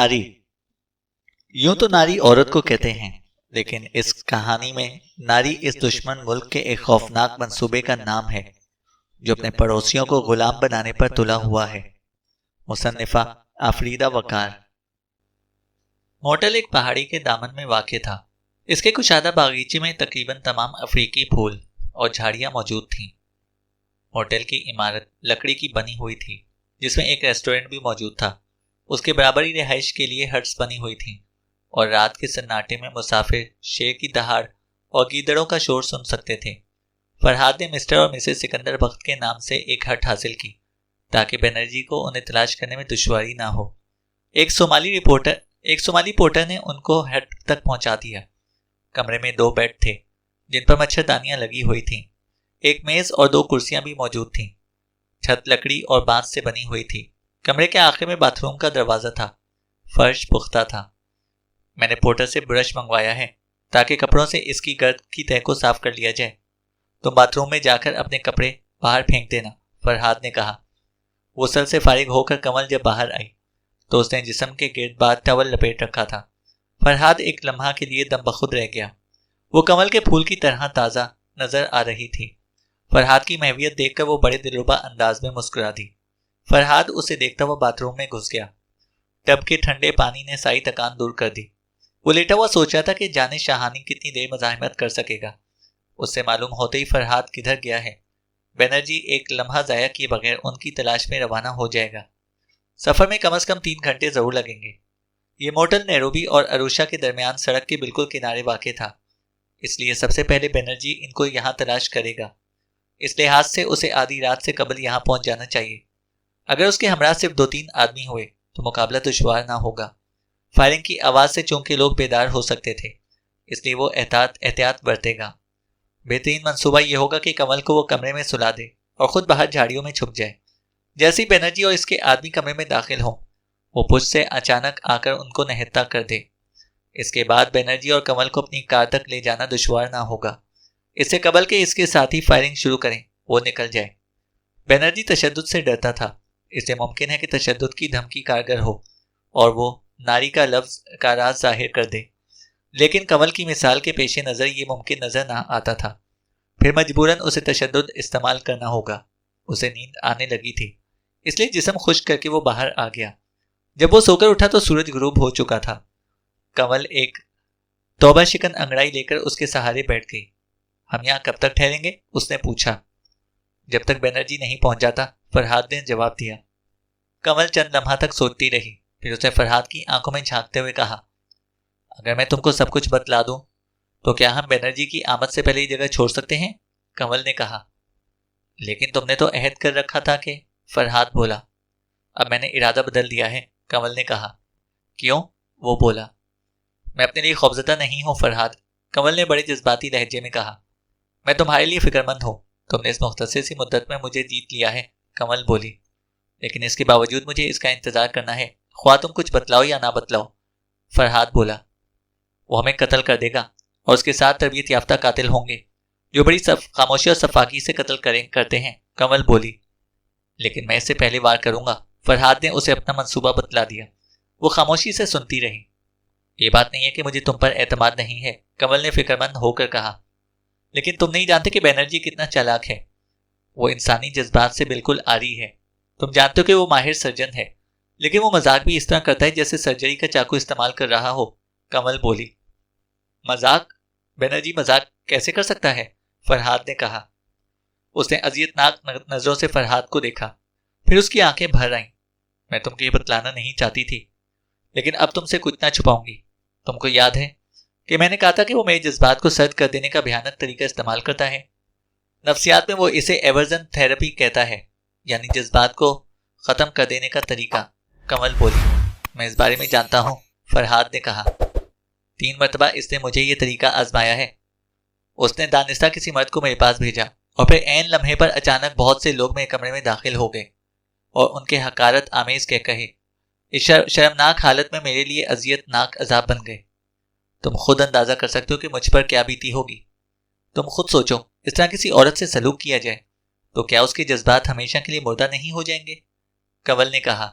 नारी। यूं तो नारी औरत को कहते हैं, लेकिन इस कहानी में नारी इस दुश्मन मुल्क के एक खौफनाक मंसूबे का नाम है जो अपने पड़ोसियों को गुलाम बनाने पर तुला हुआ है। मुसन्निफा आफरीदा वकार। मोटल एक पहाड़ी के दामन में वाक़ था। इसके कुशादा बागीचे में तकरीबन तमाम अफ्रीकी फूल और झाड़ियां मौजूद थीं। होटल की इमारत लकड़ी की बनी हुई थी, जिसमें एक रेस्टोरेंट भी मौजूद था। उसके बराबरी रिहाइश के लिए हट्स बनी हुई थीं और रात के सन्नाटे में मुसाफिर शेर की दहाड़ और गीदड़ों का शोर सुन सकते थे। फरहाद ने मिस्टर और मिसेस सिकंदर बख्त के नाम से एक हट हासिल की ताकि बनर्जी को उन्हें तलाश करने में दुश्वारी ना हो। एक सोमाली पोर्टर ने उनको हट तक पहुंचा दिया। कमरे में 2 बेड थे जिन पर मच्छरदानियां लगी हुई थीं। एक मेज और 2 कुर्सियां भी मौजूद थीं। छत लकड़ी और बांस से बनी हुई थी। कमरे के आखिर में बाथरूम का दरवाजा था। फर्श पुख्ता था। मैंने पोर्टर से ब्रश मंगवाया है ताकि कपड़ों से इसकी गर्द की तह को साफ कर लिया जाए। तुम बाथरूम में जाकर अपने कपड़े बाहर फेंक देना, फरहाद ने कहा। गुस्ल से फारिग होकर कमल जब बाहर आई तो उसने जिस्म के गिर्द बाथ टवल लपेट रखा था। फरहाद एक लम्हा के लिए दम बखुद रह गया। वो कमल के फूल की तरह ताज़ा नजर आ रही थी। फरहाद की महवियत देखकर वो बड़े दिलरुबा अंदाज में मुस्कुरा दी। फरहाद उसे देखता हुआ बाथरूम में घुस गया। टब के ठंडे पानी ने सारी थकान दूर कर दी। वो लेटा हुआ सोच रहा था कि जाने शाहानी कितनी देर मज़ाहमत कर सकेगा। उससे मालूम होते ही फरहाद किधर गया है। बनर्जी एक लम्हा ज़ाया किए बगैर उनकी तलाश में रवाना हो जाएगा। सफ़र में कम से कम 3 घंटे ज़रूर लगेंगे। ये मोटल नैरोबी और अरुशा के दरमियान सड़क के बिल्कुल किनारे वाक़ था, इसलिए सबसे पहले बनर्जी इनको यहाँ तलाश करेगा। इस लिहाज से उसे आधी रात से कबल यहाँ पहुँच जाना चाहिए। अगर उसके हमरा सिर्फ 2-3 आदमी हुए तो मुकाबला दुश्वार ना होगा। फायरिंग की आवाज़ से चूंकि लोग बेदार हो सकते थे, इसलिए वो एहतियात बरतेगा। बेहतरीन मंसूबा यह होगा कि कमल को वो कमरे में सुला दे और ख़ुद बाहर झाड़ियों में छुप जाए। जैसे ही बनर्जी और इसके आदमी कमरे में दाखिल हों, वो पुश से अचानक आकर उनको नहत्ता कर दे। इसके बाद बनर्जी और कमल को अपनी कार तक ले जाना दुश्वार ना होगा। इससे कबल के इसके साथ ही फायरिंग शुरू करें, वो निकल जाए। बनर्जी तशद्दुद से डरता था, इसलिए मुमकिन है कि तशद्दुद की धमकी कारगर हो और वो नारी का लफ्ज़ का राज जाहिर कर दे। लेकिन कमल की मिसाल के पेश नज़र ये मुमकिन नज़र ना आता था। फिर मजबूरन उसे तशद्दुद इस्तेमाल करना होगा। उसे नींद आने लगी थी, इसलिए जिस्म खुश्क करके वो बाहर आ गया। जब वो सोकर उठा तो सूरज गुरूब हो चुका था। कमल एक तौबा शिकन अंगड़ाई लेकर उसके सहारे बैठ गई। हम यहाँ कब तक ठहरेंगे? उसने पूछा। जब तक बनर्जी नहीं पहुंच जाता, फरहाद ने जवाब दिया। कमल चंद लम्हा तक सोचती रही, फिर उसने फरहाद की आंखों में झांकते हुए कहा, अगर मैं तुमको सब कुछ बतला दूं तो क्या हम बनर्जी की आमद से पहले ही जगह छोड़ सकते हैं? कमल ने कहा। लेकिन तुमने तो अहद कर रखा था कि, फरहाद बोला। अब मैंने इरादा बदल दिया है, कमल ने कहा। क्यों? वो बोला। मैं अपने लिए खौफजदा नहीं हूँ फरहाद, कमल ने बड़े जज्बाती लहजे में कहा। मैं तुम्हारे लिए फिक्रमंद हूँ। तुमने इस मुख्तसर सी मुद्दत में मुझे जीत लिया है, कमल बोली। लेकिन इसके बावजूद मुझे इसका इंतजार करना है, ख्वाह तुम कुछ बतलाओ या ना बतलाओ, फरहाद बोला। वो हमें कत्ल कर देगा और उसके साथ तरबियत याफ्ता कातिल होंगे जो बड़ी खामोशी और सफाकी से कत्ल करते हैं, कमल बोली। लेकिन मैं इससे पहले वार करूंगा, फरहाद ने उसे अपना मंसूबा बतला दिया। वो खामोशी से सुनती रही। ये बात नहीं है कि मुझे तुम पर एतमाद नहीं है, कमल ने फिक्रमंद होकर कहा। लेकिन तुम नहीं जानते कि बनर्जी कितना चालाक है। वो इंसानी जज्बात से बिल्कुल आरी है। तुम जानते हो कि वो माहिर सर्जन है, लेकिन वो मजाक भी इस तरह करता है जैसे सर्जरी का चाकू इस्तेमाल कर रहा हो, कमल बोली। मजाक? बनर्जी मजाक कैसे कर सकता है? फरहाद ने कहा। उसने अजियतनाक नजरों से फरहाद को देखा, फिर उसकी आंखें भर आईं। मैं तुमको ये बतलाना नहीं चाहती थी, लेकिन अब तुमसे कुछ ना छुपाऊंगी। तुमको याद है कि मैंने कहा था कि वो मेरे जज्बात को सर्द कर देने का भयानक तरीका इस्तेमाल करता है। नफ्सियात में वो इसे एवर्जन थेरेपी कहता है, यानी जज्बात को ख़त्म कर देने का तरीका, कमल बोली। मैं इस बारे में जानता हूँ, फरहाद ने कहा। 3 मरतबा इसने मुझे ये तरीका आजमाया है। उसने दानिस्ता किसी मर्द को मेरे पास भेजा और फिर ऐन लम्हे पर अचानक बहुत से लोग मेरे कमरे में दाखिल हो गए और उनके हकारत आमेज के कहे इस शर्मनाक हालत में मेरे लिए अजियतनाक अजाब बन गए। तुम खुद अंदाजा कर सकते हो कि मुझ पर क्या बीती होगी। तुम खुद सोचो, इस तरह किसी औरत से सलूक किया जाए तो क्या उसके जज्बात हमेशा के लिए मुर्दा नहीं हो जाएंगे? कंवल ने कहा।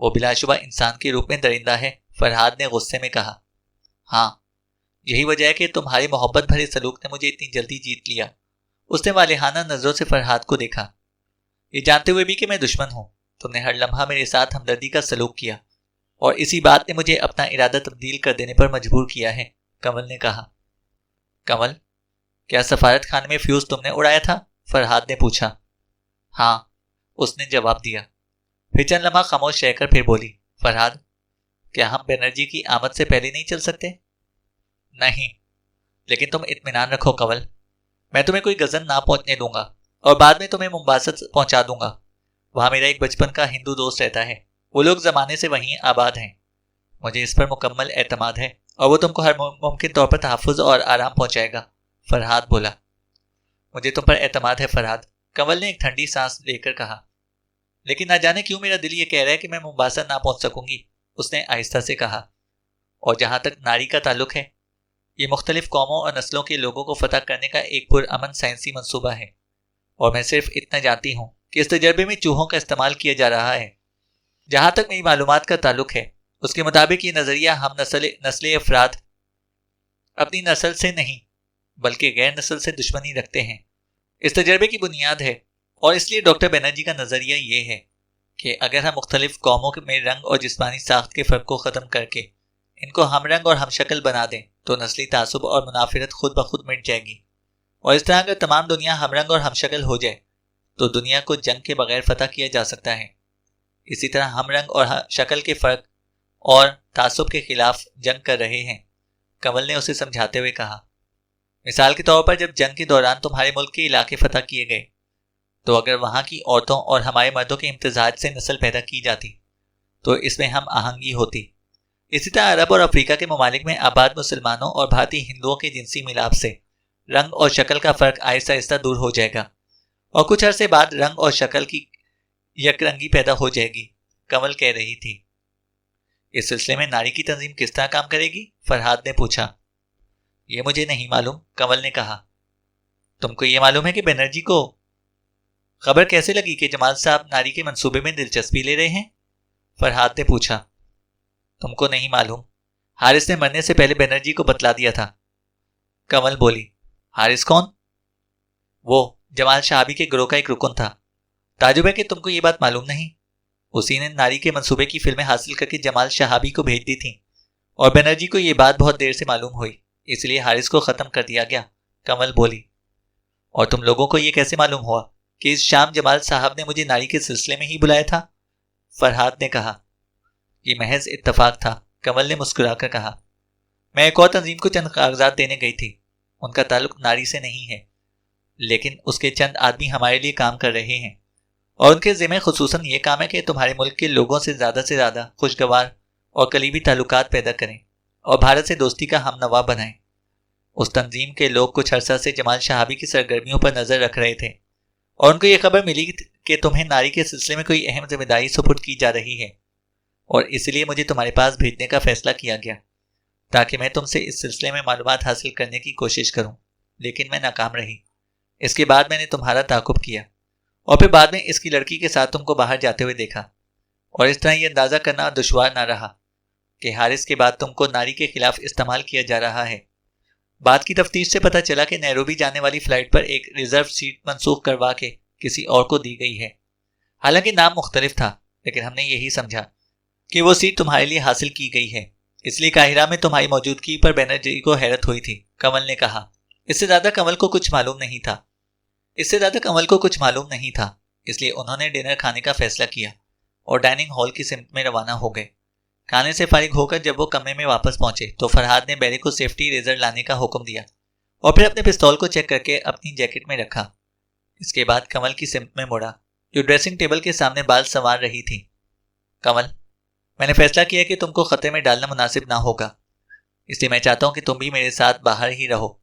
वो बिलाशुबा इंसान के रूप में दरिंदा है, फरहाद ने गुस्से में कहा। हाँ, यही वजह है कि तुम्हारी मोहब्बत भरे सलूक ने मुझे इतनी जल्दी जीत लिया। उसने वालिहाना नजरों से फरहाद को देखा। ये जानते हुए भी कि मैं दुश्मन हूं, तुमने हर लम्हा मेरे साथ हमदर्दी का सलूक किया और इसी बात ने मुझे अपना इरादा तब्दील कर देने पर मजबूर किया है, कमल ने कहा। कमल, क्या सफारत खाने में फ्यूज तुमने उड़ाया था? फरहाद ने पूछा। हाँ, उसने जवाब दिया। फिर चंद लम्हा खामोश रहकर फिर बोली, फरहाद, क्या हम बनर्जी की आमद से पहले नहीं चल सकते? नहीं, लेकिन तुम इत्मीनान रखो कमल, मैं तुम्हें कोई गजन ना पहुंचने दूंगा और बाद में तुम्हें मुंबासा पहुंचा दूंगा। वहां मेरा एक बचपन का हिंदू दोस्त रहता है, वो लोग जमाने से वहीं आबाद हैं। मुझे इस पर मुकम्मल एतमाद है और वो तुमको हर मुमकिन तौर पर तहफ़्फ़ुज़ और आराम पहुंचाएगा, फरहाद बोला। मुझे तुम पर एतमाद है फरहाद, कमल ने एक ठंडी सांस लेकर कहा। लेकिन ना जाने क्यों मेरा दिल ये कह रहा है कि मैं मुंबासा ना पहुंच सकूंगी, उसने आहिस्ता से कहा। और जहां तक नारी का ताल्लुक है, ये मुख्तलिफ कौमों और नस्लों के लोगों को फतह करने का एक पुरअमन साइंसी मंसूबा है और मैं सिर्फ इतना जानती हूँ कि इस तजर्बे में चूहों का इस्तेमाल किया जा रहा है। जहां तक मेरी मालूमात का ताल्लुक है, उसके मुताबिक ये नजरिया हम नस्ल अफराद अपनी नस्ल से नहीं बल्कि गैर नस्ल से दुश्मनी रखते हैं। इस तजर्बे की बुनियाद है और इसलिए डॉक्टर बनर्जी का नजरिया ये है कि अगर हम मुख्तलिफ कौमों में रंग और जिस्मानी साख्त के फ़र्क को ख़त्म करके इनको हम रंग और हम शक्ल बना दें तो नस्ली तासुब और मुनाफिरत खुद ब खुद मिट जाएगी। और इस तरह अगर तमाम दुनिया हम रंग और हम शक्ल हो जाए तो दुनिया को जंग के बगैर फतह किया जा सकता है। इसी तरह हम रंग और शक्ल के फ़र्क और तासुब के खिलाफ जंग कर रहे हैं, कमल ने उसे समझाते हुए कहा। मिसाल के तौर पर जब जंग के दौरान तुम्हारे मुल्क के इलाके फतह किए गए तो अगर वहाँ की औरतों और हमारे मर्दों के इम्तजाज से नस्ल पैदा की जाती तो इसमें हम आहंगी होती। इसी तरह अरब और अफ्रीका के ममालिक में आबाद मुसलमानों और भारतीय हिंदुओं के जिनसी मिलाप से रंग और शक्ल का फ़र्क आहिस्ता आहिस्ता दूर हो जाएगा और कुछ अरसे बाद रंग और शक्ल की यकरंगी पैदा हो जाएगी, कमल कह रही थी। इस सिलसिले में नारी की तंजीम किस तरह काम करेगी? फरहाद ने पूछा। ये मुझे नहीं मालूम, कमल ने कहा। तुमको ये मालूम है कि बनर्जी को खबर कैसे लगी कि जमाल साहब नारी के मंसूबे में दिलचस्पी ले रहे हैं? फरहाद ने पूछा। तुमको नहीं मालूम, हारिस ने मरने से पहले बनर्जी को बतला दिया था, कमल बोली। हारिस कौन? वो जमाल शहाबी के गिरोह का एक रुकन था। ताजुब है कि तुमको ये बात मालूम नहीं। उसी ने नारी के मंसूबे की फिल्में हासिल करके जमाल शहाबी को भेज दी थी और बनर्जी को ये बात बहुत देर से मालूम हुई, इसलिए हारिस को ख़त्म कर दिया गया, कमल बोली। और तुम लोगों को ये कैसे मालूम हुआ कि इस शाम जमाल साहब ने मुझे नारी के सिलसिले में ही बुलाया था? फरहाद ने कहा। ये महज इत्तफाक था, कमल ने मुस्कुराकर कहा। मैं एक और तंजीम को चंद कागजात देने गई थी, उनका ताल्लुक नारी से नहीं है, लेकिन उसके चंद आदमी हमारे लिए काम कर रहे हैं और उनके ज़िम्मे खुसूसन ये काम है कि तुम्हारे मुल्क के लोगों से ज़्यादा खुशगवार और करीबी ताल्लुकात पैदा करें और भारत से दोस्ती का हमनवा बनाएं। उस तंजीम के लोग कुछ अरसा से जमाल शहाबी की सरगर्मियों पर नज़र रख रहे थे और उनको ये खबर मिली कि तुम्हें नारी के सिलसिले में कोई अहम जिम्मेदारी सुपुर्द की जा रही है और इसलिए मुझे तुम्हारे पास भेजने का फैसला किया गया ताकि मैं तुमसे इस सिलसिले में मालूमात हासिल करने की कोशिश करूं, लेकिन मैं नाकाम रही। इसके बाद मैंने तुम्हारा ताकुब किया और फिर बाद में इसकी लड़की के साथ तुमको बाहर जाते हुए देखा और इस तरह यह अंदाज़ा करना दुश्वार ना रहा कि हारिस के बाद तुमको नारी के खिलाफ इस्तेमाल किया जा रहा है। बाद की तफ्तीश से पता चला कि नैरोबी जाने वाली फ़्लाइट पर एक रिजर्व सीट मनसूख करवा के किसी और को दी गई है। हालांकि नाम मुख्तलिफ था, लेकिन हमने यही समझा कि वो सीट तुम्हारे लिए हासिल की गई है, इसलिए काहिरा में तुम्हारी मौजूदगी पर बनर्जी को हैरत हुई थी, कमल ने कहा। इससे ज़्यादा कमल को कुछ मालूम नहीं था, इसलिए उन्होंने डिनर खाने का फैसला किया और डाइनिंग हॉल की सिमत में रवाना हो गए। खाने से फारिग होकर जब वो कमरे में वापस पहुंचे तो फरहाद ने बैरी को सेफ्टी रेजर लाने का हुक्म दिया और फिर अपने पिस्तौल को चेक करके अपनी जैकेट में रखा। इसके बाद कमल की सिमत में मुड़ा जो ड्रेसिंग टेबल के सामने बाल संवार रही थी। कमल, मैंने फैसला किया कि तुमको खतरे में डालना मुनासिब ना होगा, इसलिए मैं चाहता हूँ कि तुम भी मेरे साथ बाहर ही रहो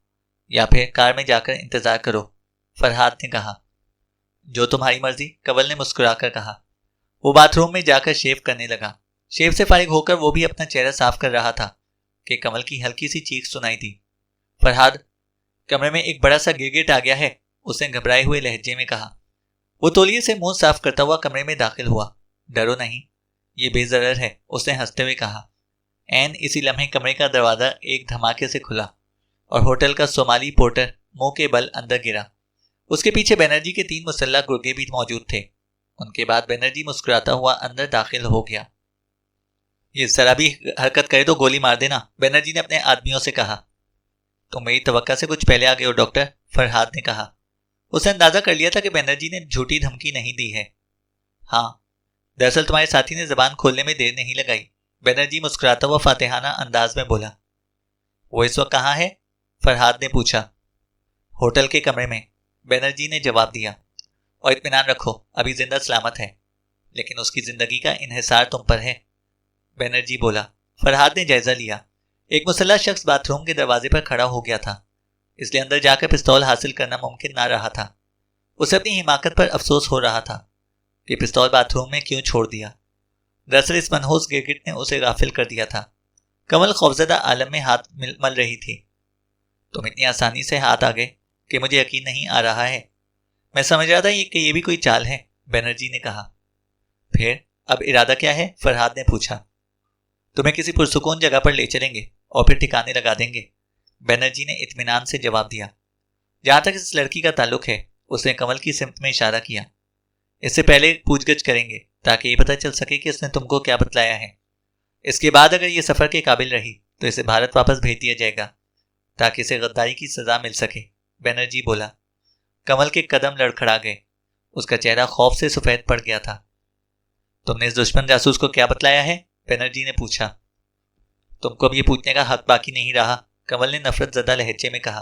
या फिर कार में जाकर इंतज़ार करो, फरहाद ने कहा। जो तुम्हारी मर्जी, कमल ने मुस्कुराकर कहा। वो बाथरूम में जाकर शेव करने लगा। शेव से फारिग होकर वो भी अपना चेहरा साफ कर रहा था कि कमल की हल्की सी चीख सुनाई दी। फरहाद, कमरे में एक बड़ा सा गिरगिट आ गया है, उसने घबराए हुए लहजे में कहा। वो तौलिए से मुंह साफ करता हुआ कमरे में दाखिल हुआ। डरो नहीं, ये बेजरर है, उसने हंसते हुए कहा। एन इसी लम्हे कमरे का दरवाजा एक धमाके से खुला और होटल का सोमाली पोर्टर मुंह के बल अंदर गिरा। उसके पीछे बनर्जी के 3 मुसल्लह गुर्गे भी मौजूद थे। उनके बाद बनर्जी मुस्कुराता हुआ अंदर दाखिल हो गया। ये जरा भी हरकत करे तो गोली मार देना, बनर्जी ने अपने आदमियों से कहा। तुम मेरी तवक्का से कुछ पहले आ गए हो डॉक्टर, फरहाद ने कहा। उसने अंदाजा कर लिया था कि बनर्जी ने झूठी धमकी नहीं दी है। हाँ, दरअसल तुम्हारे साथी ने जबान खोलने में देर नहीं लगाई, बनर्जी मुस्कुराता हुआ फातिहाना अंदाज में बोला। वो इस वक्त कहाँ है? फरहाद ने पूछा। होटल के कमरे में, बनर्जी ने जवाब दिया। और इत्मीनान रखो, अभी जिंदा सलामत है, लेकिन उसकी जिंदगी का इन्हिसार तुम पर है, बनर्जी बोला। फरहाद ने जायजा लिया। एक मुसल्लह शख्स बाथरूम के दरवाजे पर खड़ा हो गया था, इसलिए अंदर जाकर पिस्तौल हासिल करना मुमकिन ना रहा था। उसे अपनी हिमाकत पर अफसोस हो रहा था कि पिस्तौल बाथरूम में क्यों छोड़ दिया। दरअसल इस मनहूस गिरगिट ने उसे गाफिल कर दिया था। कमल खौफजदा आलम में हाथ मल रही थी। तुम इतनी आसानी से हाथ आ गए कि मुझे यकीन नहीं आ रहा है। मैं समझ रहा था कि ये भी कोई चाल है, बनर्जी ने कहा। फिर अब इरादा क्या है? फरहाद ने पूछा। तुम्हें किसी पुरसुकून जगह पर ले चलेंगे और फिर ठिकाने लगा देंगे, बनर्जी ने इत्मीनान से जवाब दिया। जहां तक इस लड़की का ताल्लुक है, उसने कमल की सिमत में इशारा किया। इससे पहले पूछगछ करेंगे ताकि ये पता चल सके कि इसने तुमको क्या बतलाया है। इसके बाद अगर ये सफर के काबिल रही तो इसे भारत वापस भेज दिया जाएगा ताकि इसे गद्दारी की सजा मिल सके, बनर्जी बोला। कमल के कदम लड़खड़ा गए। उसका चेहरा खौफ से सफेद पड़ गया था। तुमने इस दुश्मन जासूस को क्या बतलाया है? बनर्जी ने पूछा। तुमको अब ये पूछने का हक बाकी नहीं रहा, कमल ने नफरत ज़दा लहजे में कहा।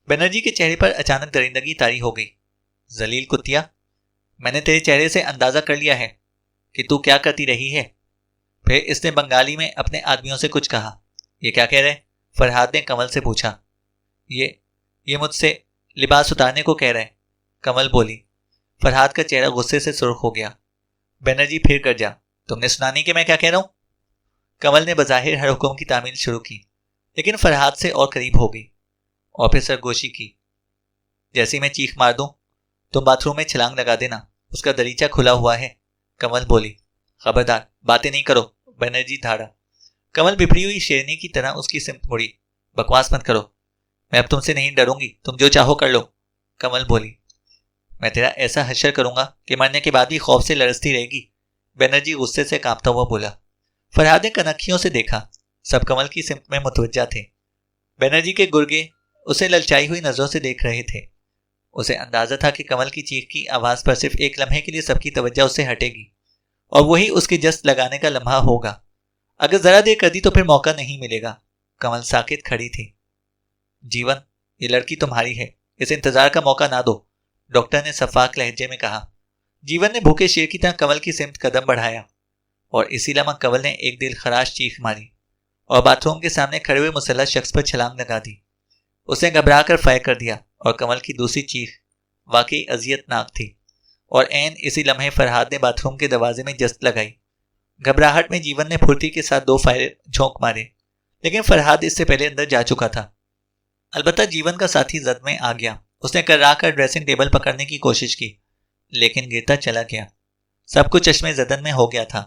बनर्जी के चेहरे पर अचानक दरिंदगी तारी हो गई। जलील कुतिया, मैंने तेरे चेहरे से अंदाजा कर लिया है कि तू क्या करती रही है। फिर इसने बंगाली में अपने आदमियों से कुछ कहा। ये क्या कह रहे? फरहाद ने कमल से पूछा। ये मुझसे लिबास उतारने को कह रहे, कमल बोली। फरहाद का चेहरा गुस्से से सुर्ख हो गया। बनर्जी फिर कर जा, तुमने सुना नहीं कि मैं क्या कह रहा हूं? कमल ने बज़ाहिर हर हुक्म की तामील शुरू की, लेकिन फरहाद से और करीब हो गई और फिर सरगोशी की। जैसे मैं चीख मार दूं तुम बाथरूम में छलांग लगा देना, उसका दरीचा खुला हुआ है, कमल बोली। खबरदार बातें नहीं करो, बनर्जी धाड़ा। कमल बिफड़ी हुई शेरनी की तरह उसकी सिमत मुड़ी। बकवास मत करो, मैं अब तुमसे नहीं डरूंगी, तुम जो चाहो कर लो, कमल बोली। मैं तेरा ऐसा हशर करूंगा कि मरने के बाद भी खौफ से लरसती रहेगी, बनर्जी गुस्से से कांपता हुआ बोला। फरहाद ने कनखियों से देखा, सब कमल की सिमत में मुतवज्जा थे। बनर्जी के गुर्गे उसे ललचाई हुई नजरों से देख रहे थे। उसे अंदाजा था कि कमल की चीख की आवाज पर सिर्फ एक लम्हे के लिए सबकी तवज्जो उससे हटेगी और वही उसके जस्त लगाने का लम्हा होगा। अगर जरा देर कर दी तो फिर मौका नहीं मिलेगा। कमल साकित खड़ी थी। जीवन, ये लड़की तुम्हारी है, इसे इंतजार का मौका ना दो, डॉक्टर ने सफाक लहजे में कहा। जीवन ने भूखे शेर की तरह कमल की सिमत कदम बढ़ाया और इसी लम्हा कमल ने एक दिल खराश चीख मारी और बाथरूम के सामने खड़े हुए मुसल्लह शख्स पर छलांग लगा दी। उसने घबरा कर फायर कर दिया और कमल की दूसरी चीख वाकई अजियतनाक थी और ऐन इसी लम्हे फरहाद ने बाथरूम के दरवाजे में जस्त लगाई। घबराहट में जीवन ने फुर्ती के साथ 2 फायर झोंक मारे, लेकिन फरहाद इससे पहले अंदर जा चुका था। अलबत्ता जीवन का साथी जद में आ गया। उसने कर्रा कर ड्रेसिंग टेबल पकड़ने की कोशिश की, लेकिन गिरता चला गया। सब कुछ चश्मे जदन में हो गया था।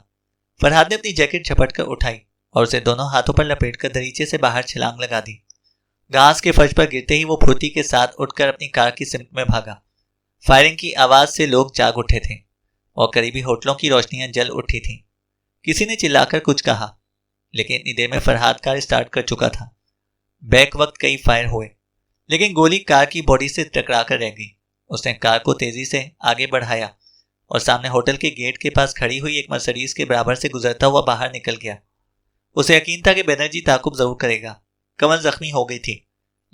फरहाद ने अपनी जैकेट झपट कर उठाई और उसे दोनों हाथों पर लपेटकर दरीचे से बाहर छलांग लगा दी। घास के फर्श पर गिरते ही वो फुर्ती के साथ उठकर अपनी कार की सिमत में भागा। फायरिंग की आवाज से लोग जाग उठे थे और करीबी होटलों की रोशनियां जल उठी थीं। किसी ने चिल्लाकर कुछ कहा, लेकिन इतनी देर में फरहाद कार स्टार्ट कर चुका था। बैक वक्त कई फायर हुए, लेकिन गोली कार की बॉडी से टकरा कर रह गई। उसने कार को तेजी से आगे बढ़ाया और सामने होटल के गेट के पास खड़ी हुई एक मर्सिडीज के बराबर से गुजरता हुआ बाहर निकल गया। उसे यकीन था कि बनर्जी ताकुब जरूर करेगा। कमल जख्मी हो गई थी,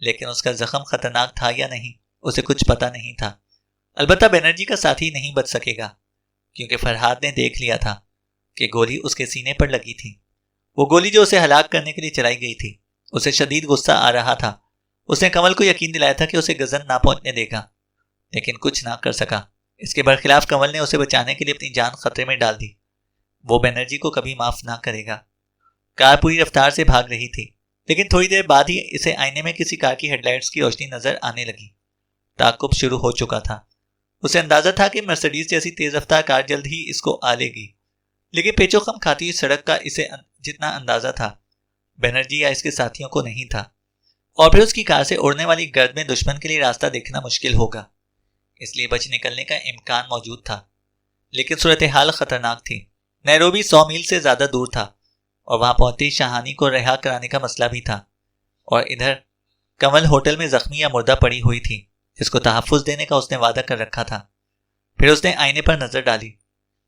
लेकिन उसका जख्म खतरनाक था या नहीं उसे कुछ पता नहीं था। अलबत्ता बनर्जी का साथी नहीं बच सकेगा, क्योंकि फरहाद ने देख लिया था कि गोली उसके सीने पर लगी थी। वो गोली जो उसे हलाक करने के लिए चलाई गई थी। उसे शदीद गुस्सा आ रहा था। उसने कमल को यकीन दिलाया था कि उसे गजन ना पहुंचने देगा, लेकिन कुछ ना कर सका। इसके बरखिलाफ कमल ने उसे बचाने के लिए अपनी जान खतरे में डाल दी। वो बनर्जी को कभी माफ ना करेगा। कार पूरी रफ्तार से भाग रही थी, लेकिन थोड़ी देर बाद ही इसे आईने में किसी कार की हेडलाइट्स की रोशनी नजर आने लगी। ताकुब शुरू हो चुका था। उसे अंदाजा था कि मर्सिडीज जैसी तेज रफ्तार कार जल्द ही इसको आ लेगी। लेकिन पेचोखम खाती हुई सड़क का इसे जितना अंदाजा था, बनर्जी या इसके साथियों को नहीं था। और फिर उसकी कार से उड़ने वाली गर्द में दुश्मन के लिए रास्ता देखना मुश्किल होगा, इसलिए बच निकलने का इम्कान मौजूद था। लेकिन सूरत हाल खतरनाक थी। नैरोबी 100 मील से ज्यादा दूर था और वहां पहुंचते शाहानी को रिहा कराने का मसला भी था। और इधर कमल होटल में जख्मी या मुर्दा पड़ी हुई थी, जिसको तहफ्फुज देने का उसने वादा कर रखा था। फिर उसने आईने पर नजर डाली।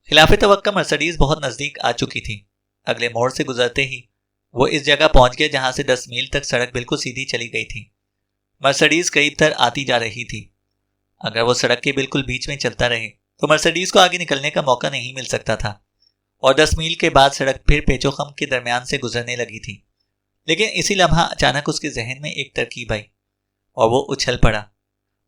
खिलाफ तवक्का मर्सिडीज बहुत नजदीक आ चुकी थी। अगले मोड़ से गुजरते ही वो इस जगह पहुंच गया जहां से 10 मील तक सड़क बिल्कुल सीधी चली गई थी। मर्सिडीज करीब तर आती जा रही थी। अगर वो सड़क के बिल्कुल बीच में चलता रहे तो मर्सिडीज को आगे निकलने का मौका नहीं मिल सकता था। और 10 मील के बाद सड़क फिर पेचोखम के दरमियान से गुजरने लगी थी। लेकिन इसी लम्हा अचानक उसके जहन में एक तरकीब आई और वो उछल पड़ा।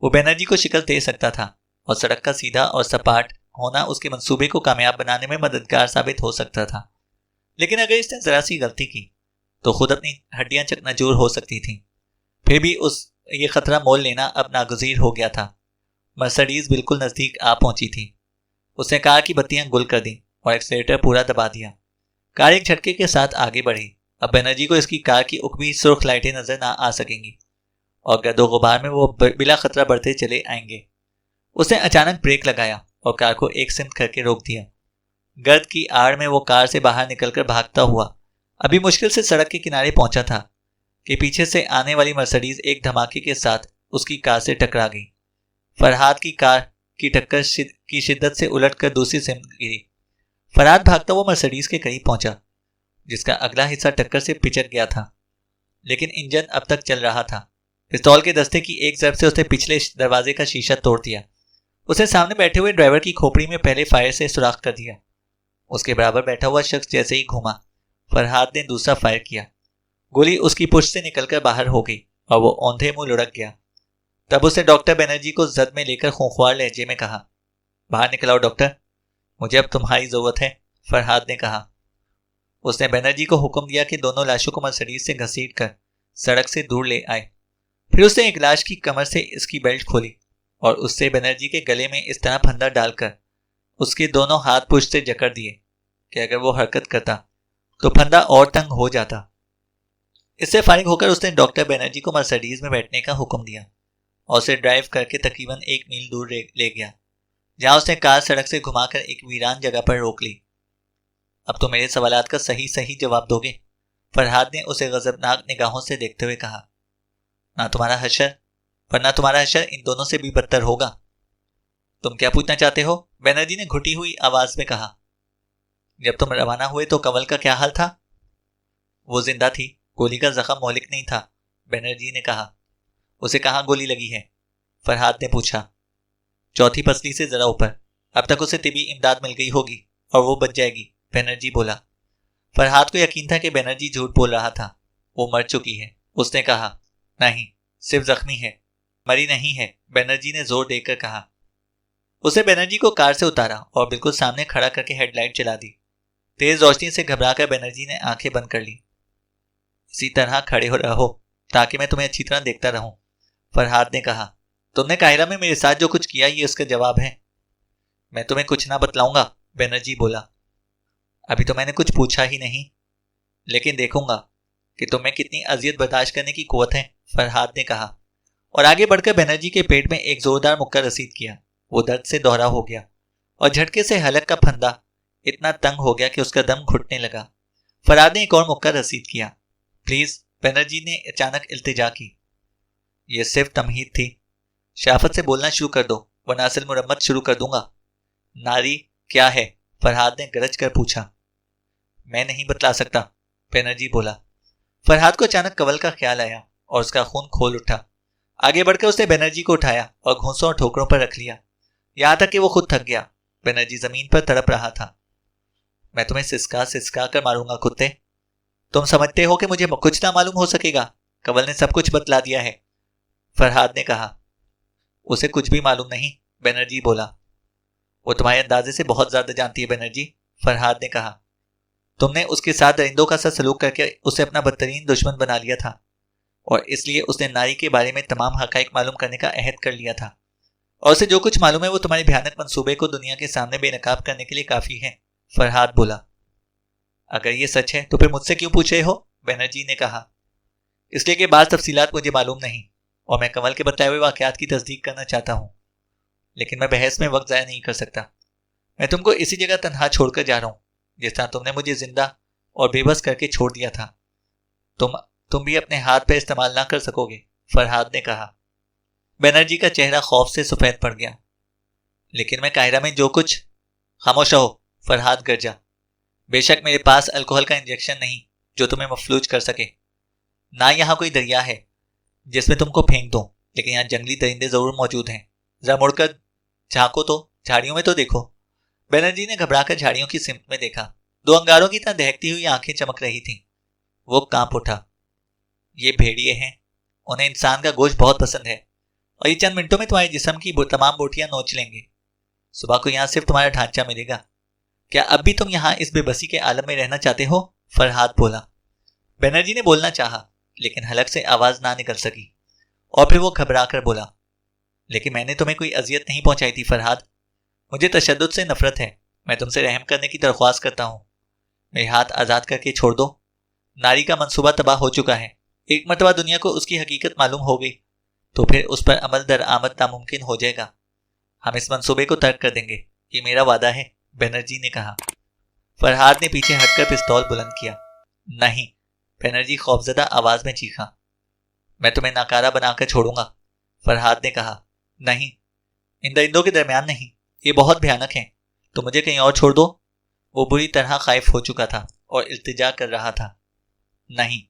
वो बनर्जी को शिकस्त दे सकता था और सड़क का सीधा और सपाट होना उसके मंसूबे को कामयाब बनाने में मददगार साबित हो सकता था। लेकिन अगर इसने जरा सी गलती की तो खुद अपनी हड्डियां चकनाचूर हो सकती थीं। फिर भी ये खतरा मोल लेना अब नागुज़ीर हो गया था। मर्सिडीज बिल्कुल नजदीक आ पहुंची थी। उसने कार की बत्तियां गुल कर दी और एक्सीलेटर पूरा दबा दिया। कार एक झटके के साथ आगे बढ़ी। अब बनर्जी को इसकी कार की उकबी सुर्ख लाइटें नजर ना आ सकेंगी और गर्दो गुबार में वो बिला खतरा बढ़ते चले आएंगे। उसने अचानक ब्रेक लगाया और कार को एक सिमत करके रोक दिया। गर्द की आड़ में वो कार से बाहर निकलकर भागता हुआ अभी मुश्किल से सड़क के किनारे पहुंचा था कि पीछे से आने वाली मर्सिडीज एक धमाके के साथ उसकी कार से टकरा गई। फरहाद की कार की टक्कर की शिद्दत से उलटकर दूसरी सिमत गिरी। फरहाद भागता हुआ मर्सिडीज के करीब पहुंचा, जिसका अगला हिस्सा टक्कर से पिचक गया था, लेकिन इंजन अब तक चल रहा था। पिस्तौल के दस्ते की एक जरब से उसने पिछले दरवाजे का शीशा तोड़ दिया। उसने सामने बैठे हुए ड्राइवर की खोपड़ी में पहले फायर से सुराख कर दिया। उसके बराबर बैठा हुआ शख्स जैसे ही घूमा, फरहाद ने दूसरा फायर किया। गोली उसकी पुश्त से निकलकर बाहर हो गई और वो औंधे मुंह लुढ़क गया। तब उसने डॉक्टर बनर्जी को जद में लेकर खूंखार लहजे में कहा, बाहर निकल आओ डॉक्टर, मुझे अब तुम्हारी जरूरत है। फरहाद ने कहा। उसने बनर्जी को हुक्म दिया कि दोनों लाशों को मर्सिडीज से घसीट कर सड़क से दूर ले आए। फिर उसने एक लाश की कमर से इसकी बेल्ट खोली और उससे बनर्जी के गले में इस तरह फंदा डालकर उसके दोनों हाथ पुश्त से जकड़ दिए कि अगर वो हरकत करता तो फंदा और तंग हो जाता। इससे फारिग होकर उसने डॉक्टर बनर्जी को मर्सिडीज में बैठने का हुक्म दिया और उसे ड्राइव करके तकरीबन 1 मील दूर ले गया, जहां उसने कार सड़क से घुमाकर एक वीरान जगह पर रोक ली। अब तो मेरे सवालात का सही जवाब दोगे? फरहाद ने उसे गजबनाक निगाहों से देखते हुए कहा। ना तुम्हारा हशर, वरना तुम्हारा हशर इन दोनों से भी बदतर होगा। तुम क्या पूछना चाहते हो? बनर्जी ने घुटी हुई आवाज में कहा। जब तुम रवाना हुए तो कंवल का क्या हाल था? वो जिंदा थी, गोली का जख्म मौलिक नहीं था, बनर्जी ने कहा। उसे कहाँ गोली लगी है? फरहाद ने पूछा। चौथी पसली से जरा ऊपर। अब तक उसे तिबी इमदाद मिल गई होगी और वो बच जाएगी, बनर्जी बोला। फरहाद को यकीन था कि बनर्जी झूठ बोल रहा था। वो मर चुकी है, उसने कहा। नहीं, सिर्फ जख्मी है, मरी नहीं है, बनर्जी ने जोर देकर कहा। उसे बनर्जी को कार से उतारा और बिल्कुल सामने खड़ा करके हेडलाइट जला दी। तेज रोशनी से घबराकर बनर्जी ने आंखें बंद कर ली। इसी तरह खड़े हो रहो ताकि मैं तुम्हें अच्छी तरह देखता रहूं, फरहाद ने कहा। तुमने काहिरा में मेरे साथ जो कुछ किया ये उसका जवाब है। मैं तुम्हें कुछ ना बतलाऊंगा, बनर्जी बोला। अभी तो मैंने कुछ पूछा ही नहीं, लेकिन देखूंगा कि तुम्हें कितनी अजियत बर्दाश्त करने की कुव्वत है, फरहाद ने कहा। और आगे बढ़कर बनर्जी के पेट में एक जोरदार मुक्का रसीद किया। वो दर्द से दोहरा हो गया और झटके से हलक का फंदा इतना तंग हो गया कि उसका दम घुटने लगा। फरहाद ने एक और मुक्का रसीद किया। प्लीज, बनर्जी ने अचानक इल्तिजा की। यह सिर्फ तमहीद थी, शाफत से बोलना शुरू कर दो वरना असल मुरम्मत शुरू कर दूंगा। नारी क्या है? फरहाद ने गरज कर पूछा। मैं नहीं बतला सकता, बनर्जी बोला। फरहाद को अचानक कंवल का ख्याल आया और उसका खून खोल उठा। आगे बढ़कर उसने बनर्जी को उठाया और घूंसों और ठोकरों पर रख लिया, यहां तक कि वो खुद थक गया। बनर्जी जमीन पर तड़प रहा था। मैं तुम्हें सिसका कर मारूंगा कुत्ते। तुम समझते हो कि मुझे कुछ ना मालूम हो सकेगा? कंवल ने सब कुछ बतला दिया है, फरहाद ने कहा। उसे कुछ भी मालूम नहीं, बनर्जी बोला। वो तुम्हारे अंदाजे से बहुत ज्यादा जानती है, बनर्जी, फरहाद ने कहा। तुमने उसके साथ दरिंदों का सा सलूक करके उसे अपना बदतरीन दुश्मन बना लिया था और इसलिए उसने नारी के बारे में तमाम हकाइक मालूम करने का अहद कर लिया था और उसे जो कुछ मालूम है वो तुम्हारे भयानक मंसूबे को दुनिया के सामने बेनकाब करने के लिए काफी है, फरहाद बोला। अगर ये सच है तो फिर मुझसे क्यों पूछ रहे हो? बनर्जी ने कहा। इसलिए कि बाद तफसीलात मुझे मालूम नहीं और मैं कमल के बताए हुए वाकयात की तस्दीक करना चाहता हूँ, लेकिन मैं बहस में वक्त ज़ाया नहीं कर सकता। मैं तुमको इसी जगह तनहा छोड़कर जा रहा हूँ जिस तरह तुमने मुझे जिंदा और बेबस करके छोड़ दिया था। तुम भी अपने हाथ पे इस्तेमाल ना कर सकोगे, फरहाद ने कहा। बनर्जी का चेहरा खौफ से सफेद पड़ गया। लेकिन मैं काहिरा में जो कुछ... खामोश रहो, फरहाद गरजा। बेशक मेरे पास अल्कोहल का इंजेक्शन नहीं जो तुम्हें मफलूज कर सके, ना यहाँ कोई दरिया है जिसमें तुमको फेंक दूं, लेकिन यहाँ जंगली दरिंदे जरूर मौजूद हैं। जरा मुड़कर झांको तो, झाड़ियों में तो देखो। बनर्जी ने घबराकर झाड़ियों की सिमत में देखा। दो अंगारों की तरह दहकती हुई आंखें चमक रही थीं। वो कांप उठा। ये भेड़िए हैं, उन्हें इंसान का गोश्त बहुत पसंद है और ये चंद मिनटों में तुम्हारे जिस्म की तमाम बोटियां नोच लेंगे। सुबह को यहाँ सिर्फ तुम्हारा ढांचा मिलेगा। क्या अब भी तुम यहाँ इस बेबसी के आलम में रहना चाहते हो? फरहाद बोला। बनर्जी ने बोलना चाहा, लेकिन हलक से आवाज ना निकल सकी और फिर वो घबरा कर बोला, लेकिन मैंने तुम्हें कोई अजियत नहीं पहुंचाई थी फरहाद। मुझे तशद्दुद से नफरत है। मैं तुमसे रहम करने की दरख्वास्त करता हूँ। मेरे हाथ आज़ाद करके छोड़ दो। नारी का मंसूबा तबाह हो चुका है। एक मरतबा दुनिया को उसकी हकीकत मालूम हो गई तो फिर उस पर अमल दरआमद नामुमकिन हो जाएगा। हम इस मंसूबे को तर्क कर देंगे, ये मेरा वादा है, बनर्जी ने कहा। फरहाद ने पीछे हटकर पिस्तौल बुलंद किया। नहीं, बनर्जी खौफजदा आवाज में चीखा। मैं तुम्हें नाकारा बनाकर छोड़ूंगा, फरहाद ने कहा। नहीं, इन दरिंदों के दरमियान नहीं, ये बहुत भयानक हैं। तो मुझे कहीं और छोड़ दो। वो बुरी तरह खौफ हो चुका था और इल्तिजा कर रहा था। नहीं,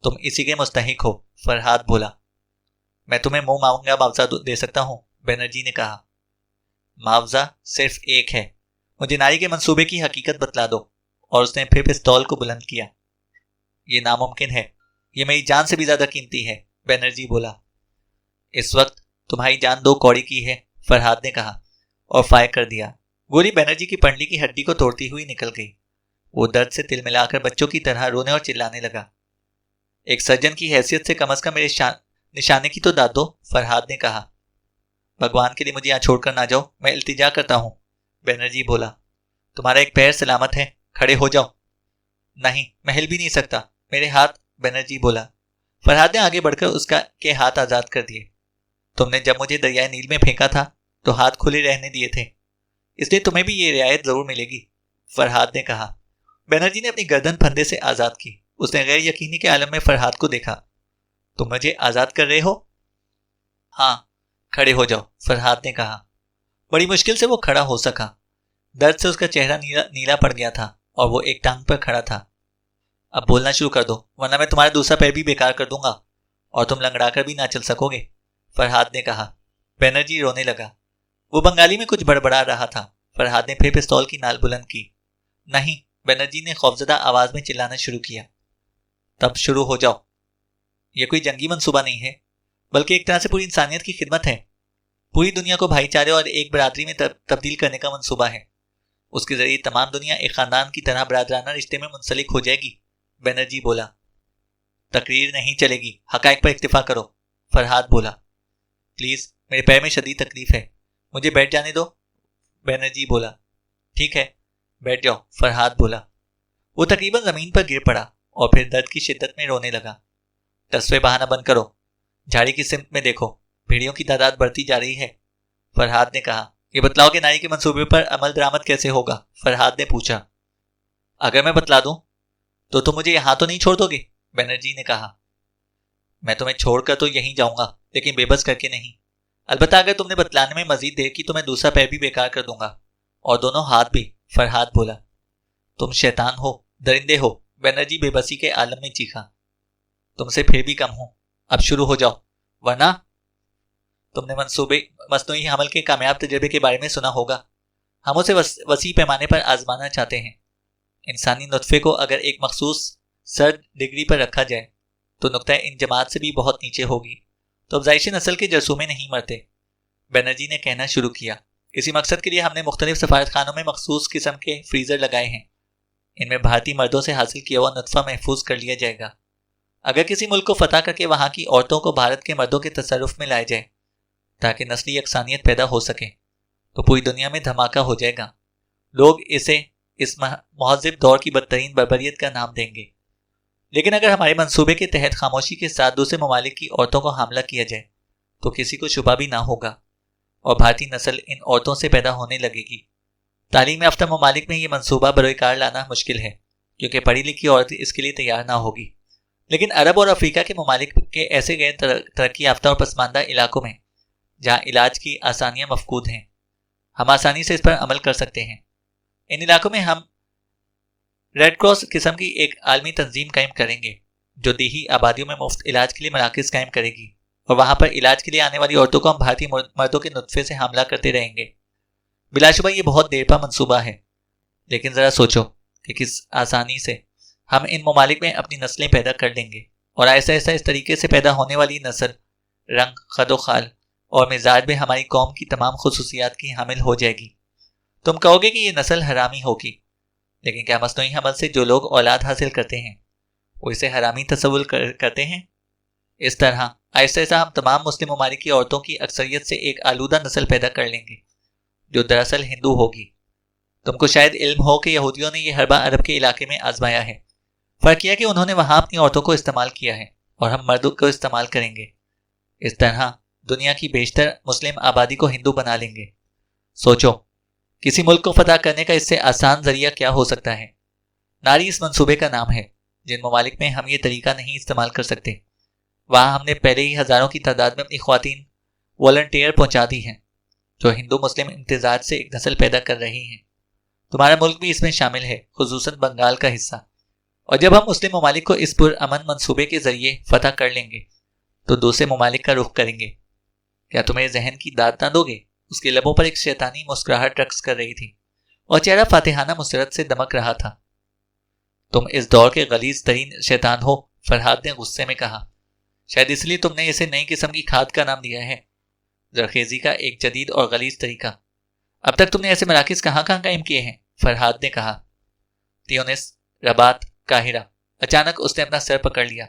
तुम इसी के मुस्तहिक हो, फरहाद बोला। मैं तुम्हें मुंह मांगा मुआवजा दे सकता हूं, बनर्जी ने कहा। मुआवजा सिर्फ एक है, मुझे नारी के मंसूबे की हकीकत बतला दो। और उसने फिर पिस्तौल को बुलंद किया। ये नामुमकिन है, ये मेरी जान से भी ज्यादा कीमती है, बनर्जी बोला। इस वक्त तुम्हारी जान 2 कौड़ी की है, फरहाद ने कहा और फायर कर दिया। गोली बनर्जी की पंडली की हड्डी को तोड़ती हुई निकल गई। वो दर्द से तिल मिलाकर बच्चों की तरह रोने और चिल्लाने लगा। एक सर्जन की हैसियत से कम अज कम मेरे निशाने की तो दाद दो, फरहाद ने कहा। भगवान के लिए मुझे यहाँ छोड़कर ना जाओ, मैं इल्तिजा करता हूँ, बनर्जी बोला। तुम्हारा एक पैर सलामत है, खड़े हो जाओ। नहीं, मैं हिल भी नहीं सकता, मेरे हाथ, बनर्जी बोला। फरहाद ने आगे बढ़कर उसका के हाथ आजाद कर दिए। तुमने जब मुझे दरियाए नील में फेंका था तो हाथ खुले रहने दिए थे, इसलिए तुम्हें भी ये रियायत जरूर मिलेगी, फरहाद ने कहा। बनर्जी ने अपनी गर्दन फंदे से आजाद की। उसने गैर यकीनी के आलम में फरहाद को देखा। तुम मुझे आजाद कर रहे हो? हाँ, खड़े हो जाओ, फरहाद ने कहा। बड़ी मुश्किल से वो खड़ा हो सका। दर्द से उसका चेहरा नीला पड़ गया था और वो एक टांग पर खड़ा था। अब बोलना शुरू कर दो, वरना मैं तुम्हारा दूसरा पैर भी बेकार कर दूंगा और तुम लंगड़ा कर भी ना चल सकोगे, फरहाद ने कहा। बनर्जी रोने लगा। वो बंगाली में कुछ बड़बड़ा रहा था। फरहाद ने फिर पिस्तौल की नाल बुलंद की। नहीं, बनर्जी ने खौफजदा आवाज में चिल्लाना शुरू किया। तब शुरू हो जाओ। यह कोई जंगी मंसूबा नहीं है, बल्कि एक तरह से पूरी इंसानियत की खिदमत है। पूरी दुनिया को भाईचारे और एक बरादरी में तब्दील करने का मंसूबा है। उसके जरिए तमाम दुनिया एक खानदान की तरह बरादराना रिश्ते में मुंसलिक हो जाएगी, बनर्जी बोला। तकरीर नहीं चलेगी, हकायक पर इक्तिफा करो, फरहाद बोला। प्लीज, मेरे पैर में शदीद तकलीफ है, मुझे बैठ जाने दो, बनर्जी बोला। ठीक है, बैठ जाओ, फरहाद बोला। वो तकरीबन जमीन पर गिर पड़ा और फिर दर्द की शिद्दत में रोने लगा। तस्वे बहाना बंद करो, झाड़ी की सिमत में देखो, भेड़ियों की तादाद बढ़ती जा रही है, फरहाद ने कहा। ये बतलाओ कि नारी के मंसूबे पर अमल दरामद कैसे होगा, फरहाद ने पूछा। अगर मैं बतला दूं तो तुम मुझे यहां तो नहीं छोड़ दोगे, बनर्जी ने कहा। मैं तुम्हें छोड़कर तो यहीं जाऊंगा, लेकिन बेबस करके नहीं। अलबत्ता अगर तुमने बतलाने में मजीद देर की तो मैं दूसरा पैर भी बेकार कर दूंगा और दोनों हाथ भी, फरहाद बोला। तुम शैतान हो, दरिंदे हो, बनर्जी बेबसी के आलम में चीखा। तुमसे फिर भी कम हूं, अब शुरू हो जाओ, वरना। तुमने मसनूई हमल के कामयाब तजर्बे के बारे में सुना होगा। हम उसे वसी पैमाने पर आजमाना चाहते हैं। इंसानी नुत्फे को अगर एक मखसूस सर्द डिग्री पर रखा जाए तो नुक्ता इन जमात से भी बहुत नीचे होगी, तो अफजाइश नस्ल के जरसूमे नहीं मरते, बनर्जी ने कहना शुरू किया। इसी मकसद के लिए हमने मुख्तलिफ सफारत खानों में मखसूस किस्म के फ्रीजर लगाए हैं। इनमें भारतीय मर्दों से हासिल किया हुआ नुत्फा महफूज कर लिया जाएगा। अगर किसी मुल्क को फतह करके वहां की औरतों को भारत के मर्दों के तसर्रुफ में लाया जाए ताकि नस्ली यकसानियत पैदा हो सके तो पूरी दुनिया में धमाका हो जाएगा। लोग इसे इस महज़िब दौर की बदतरीन बर्बरियत का नाम देंगे। लेकिन अगर हमारे मंसूबे के तहत खामोशी के साथ दूसरे ममालिक की औरतों को हमला किया जाए तो किसी को शुबा भी ना होगा और भारतीय नस्ल इन औरतों से पैदा होने लगेगी। तालीम याफ्ता ममालिक में ये मंसूबा बरोकार लाना मुश्किल है क्योंकि पढ़ी लिखी औरत इसके लिए तैयार ना होगी। लेकिन अरब और अफ्रीका के ममालिक के ऐसे गैर तरक्की याफ्ता और पसमानदा इलाकों में जहाँ इलाज की आसानियाँ मफकूद हैं, हम आसानी से इस पर अमल कर सकते हैं। इन इलाकों में हम रेड क्रॉस किस्म की एक आलमी तंजीम कायम करेंगे जो दीही आबादियों में मुफ्त इलाज के लिए मराकज़ कायम करेगी और वहाँ पर इलाज के लिए आने वाली औरतों को हम भारतीय मर्दों के नुत्फे से हमला करते रहेंगे। बिलाशुबा ये बहुत देरपा मंसूबा है, लेकिन ज़रा सोचो कि किस आसानी से हम इन ममालिक में अपनी नस्लें पैदा कर लेंगे और ऐसा ऐसा इस तरीके से पैदा होने वाली नस्ल रंग, खदोखाल और मिजाज में हमारी कौम की तमाम खुसूसियात की हामिल हो जाएगी। तुम कहोगे कि ये नस्ल हरामी होगी, लेकिन क्या मसनूई हमल से जो लोग औलाद हासिल करते हैं वो इसे हरामी तस्वुर करते हैं? इस तरह आहिस्ता आहिस्ता हम तमाम मुस्लिम ममालिक की औरतों की अक्सरियत से एक आलूदा नस्ल पैदा कर लेंगे जो दरअसल हिंदू होगी। तुमको शायद इल्म हो कि यहूदियों ने यह हरबा अरब के इलाके में आजमाया है। फ़र्क यह कि उन्होंने वहां अपनी औरतों को इस्तेमाल किया है और हम मर्दों को इस्तेमाल करेंगे। इस तरह दुनिया की बेशतर मुस्लिम आबादी को हिंदू बना लेंगे। सोचो, किसी मुल्क को फतह करने का इससे आसान जरिया क्या हो सकता है? नारी इस मंसूबे का नाम है। जिन ममालिक में हम ये तरीका नहीं इस्तेमाल कर सकते वहाँ हमने पहले ही हज़ारों की तादाद में अपनी ख्वातीन वॉलंटियर पहुँचा दी हैं जो हिंदू मुस्लिम इम्तिजाज से एक नस्ल पैदा कर रही हैं। तुम्हारा मुल्क भी इसमें शामिल है, खुसूसन बंगाल का हिस्सा। और जब हम मुस्लिम ममालिक को इस पुरअमन मंसूबे के जरिए फतह कर लेंगे तो दूसरे ममालिक का रुख करेंगे। क्या तुम्हें जहन की दाद ना दोगे? उसके लबों पर एक शैतानी मुस्कुराहट रक्स कर रही थी और चेहरा फातिहाना मुसरत से दमक रहा था। तुम इस दौर के गलीज तरीन शैतान हो, फरहाद ने गुस्से में कहा। शायद इसलिए तुमने इसे नई किस्म की खाद का नाम दिया है, जरखेजी का एक जदीद और गलीज तरीका। अब तक तुमने ऐसे मराकिज कहाँ कहाँ कायम किए हैं? फरहाद ने कहा। Tunis, Rabat, Cairo. अचानक उसने अपना सर पकड़ लिया।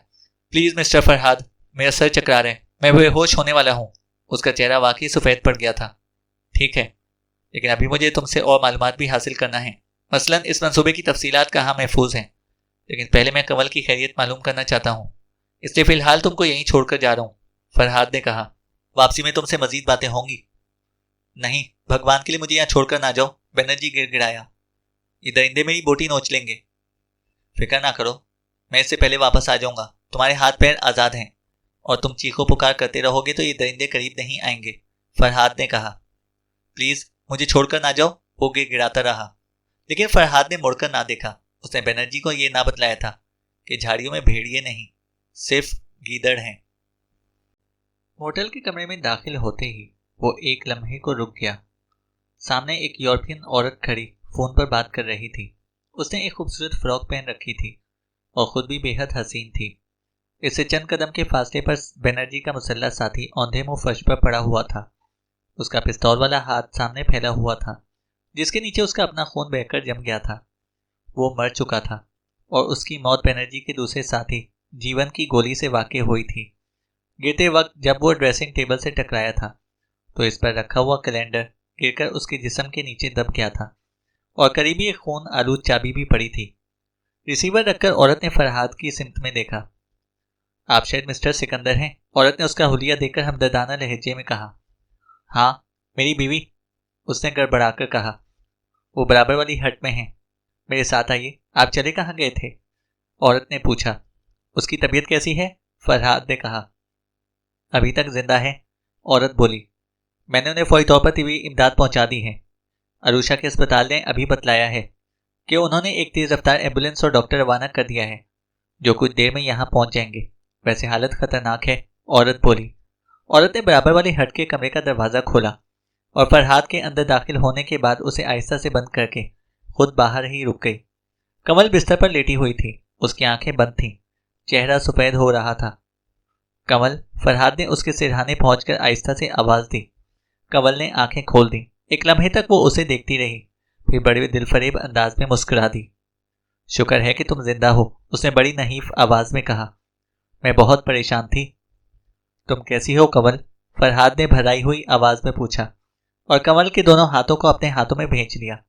प्लीज मिस्टर फरहाद, मेरा सर चकरा रहा है, मैं बेहोश होने वाला हूँ। उसका चेहरा वाकई सफ़ेद पड़ गया था। ठीक है, लेकिन अभी मुझे तुमसे और मालूमात भी हासिल करना है। मसलन इस मंसूबे की तफसीलात कहाँ महफूज हैं, लेकिन पहले मैं कंवल की खैरियत मालूम करना चाहता हूँ, इसलिए फ़िलहाल तुमको यहीं छोड़कर जा रहा हूँ। फरहाद ने कहा। वापसी में तुमसे मजीद बातें होंगी। नहीं, भगवान के लिए मुझे यहाँ छोड़कर ना जाओ, बनर्जी गिड़गिड़ाया। ये दरिंदे मेरी बोटी नोच लेंगे। फिक्र ना करो, मैं इससे पहले वापस आ जाऊँगा। तुम्हारे हाथ पैर आज़ाद हैं और तुम चीखो पुकार करते रहोगे तो ये दरिंदे करीब नहीं आएंगे, फरहाद ने कहा। प्लीज़ मुझे छोड़कर ना जाओ, वो गिड़गिड़ाता रहा। लेकिन फरहाद ने मुड़कर ना देखा। उसने बनर्जी को ये ना बतलाया था कि झाड़ियों में भेड़िए नहीं, सिर्फ गीदड़ हैं। होटल के कमरे में दाखिल होते ही वो एक लम्हे को रुक गया। सामने एक यूरोपियन औरत खड़ी फोन पर बात कर रही थी। उसने एक खूबसूरत फ्रॉक पहन रखी थी और खुद भी बेहद हसीन थी। इससे चंद कदम के फासले पर बनर्जी का मुसल्ला साथी औंधे मुंह फर्श पर पड़ा हुआ था। उसका पिस्तौल वाला हाथ सामने फैला हुआ था, जिसके नीचे उसका अपना खून बहकर जम गया था। वो मर चुका था और उसकी मौत बनर्जी के दूसरे साथी जीवन की गोली से वाक़ई हुई थी। गिरते वक्त जब वो ड्रेसिंग टेबल से टकराया था तो इस पर रखा हुआ कैलेंडर गिरकर उसके जिस्म के नीचे दब गया था और करीबी एक खून आलूद चाबी भी पड़ी थी। रिसीवर रखकर औरत ने फरहाद की सिमत में देखा। आप शायद मिस्टर सिकंदर हैं? औरत ने उसका हुलिया देकर हमदर्दाना लहजे में कहा। हाँ, मेरी बीवी, उसने गड़बड़ाकर कहा। वो बराबर वाली हट में हैं, मेरे साथ आइए। आप चले कहाँ गए थे? औरत ने पूछा। उसकी तबीयत कैसी है? फरहाद ने कहा। अभी तक जिंदा है, औरत बोली। मैंने उन्हें फौरी तौर पर तीव्र इमदाद पहुंचा दी है। अरूशा के अस्पताल ने अभी बतलाया है कि उन्होंने एक तेज रफ्तार एम्बुलेंस और डॉक्टर रवाना कर दिया है जो कुछ देर में यहाँ पहुंच जाएंगे। वैसे हालत खतरनाक है, औरत बोली। औरत ने बराबर वाले हट के कमरे का दरवाज़ा खोला और फरहाद के अंदर दाखिल होने के बाद उसे आहिस्ता से बंद करके खुद बाहर ही रुक गई। कमल बिस्तर पर लेटी हुई थी, उसकी आंखें बंद थीं, चेहरा सफ़ेद हो रहा था। कमल, फरहाद ने उसके सिरहाने पहुंचकर आहिस्ता से आवाज़ दी। कमल ने आंखें खोल दी। एक लम्हे तक वो उसे देखती रही, फिर बड़े दिलफरेब अंदाज में मुस्कुरा दी। शुक्र है कि तुम जिंदा हो, उसने बड़ी नहीफ आवाज़ में कहा। मैं बहुत परेशान थी। तुम कैसी हो कमल? फरहाद ने भराई हुई आवाज़ में पूछा और कमल के दोनों हाथों को अपने हाथों में भेज लिया।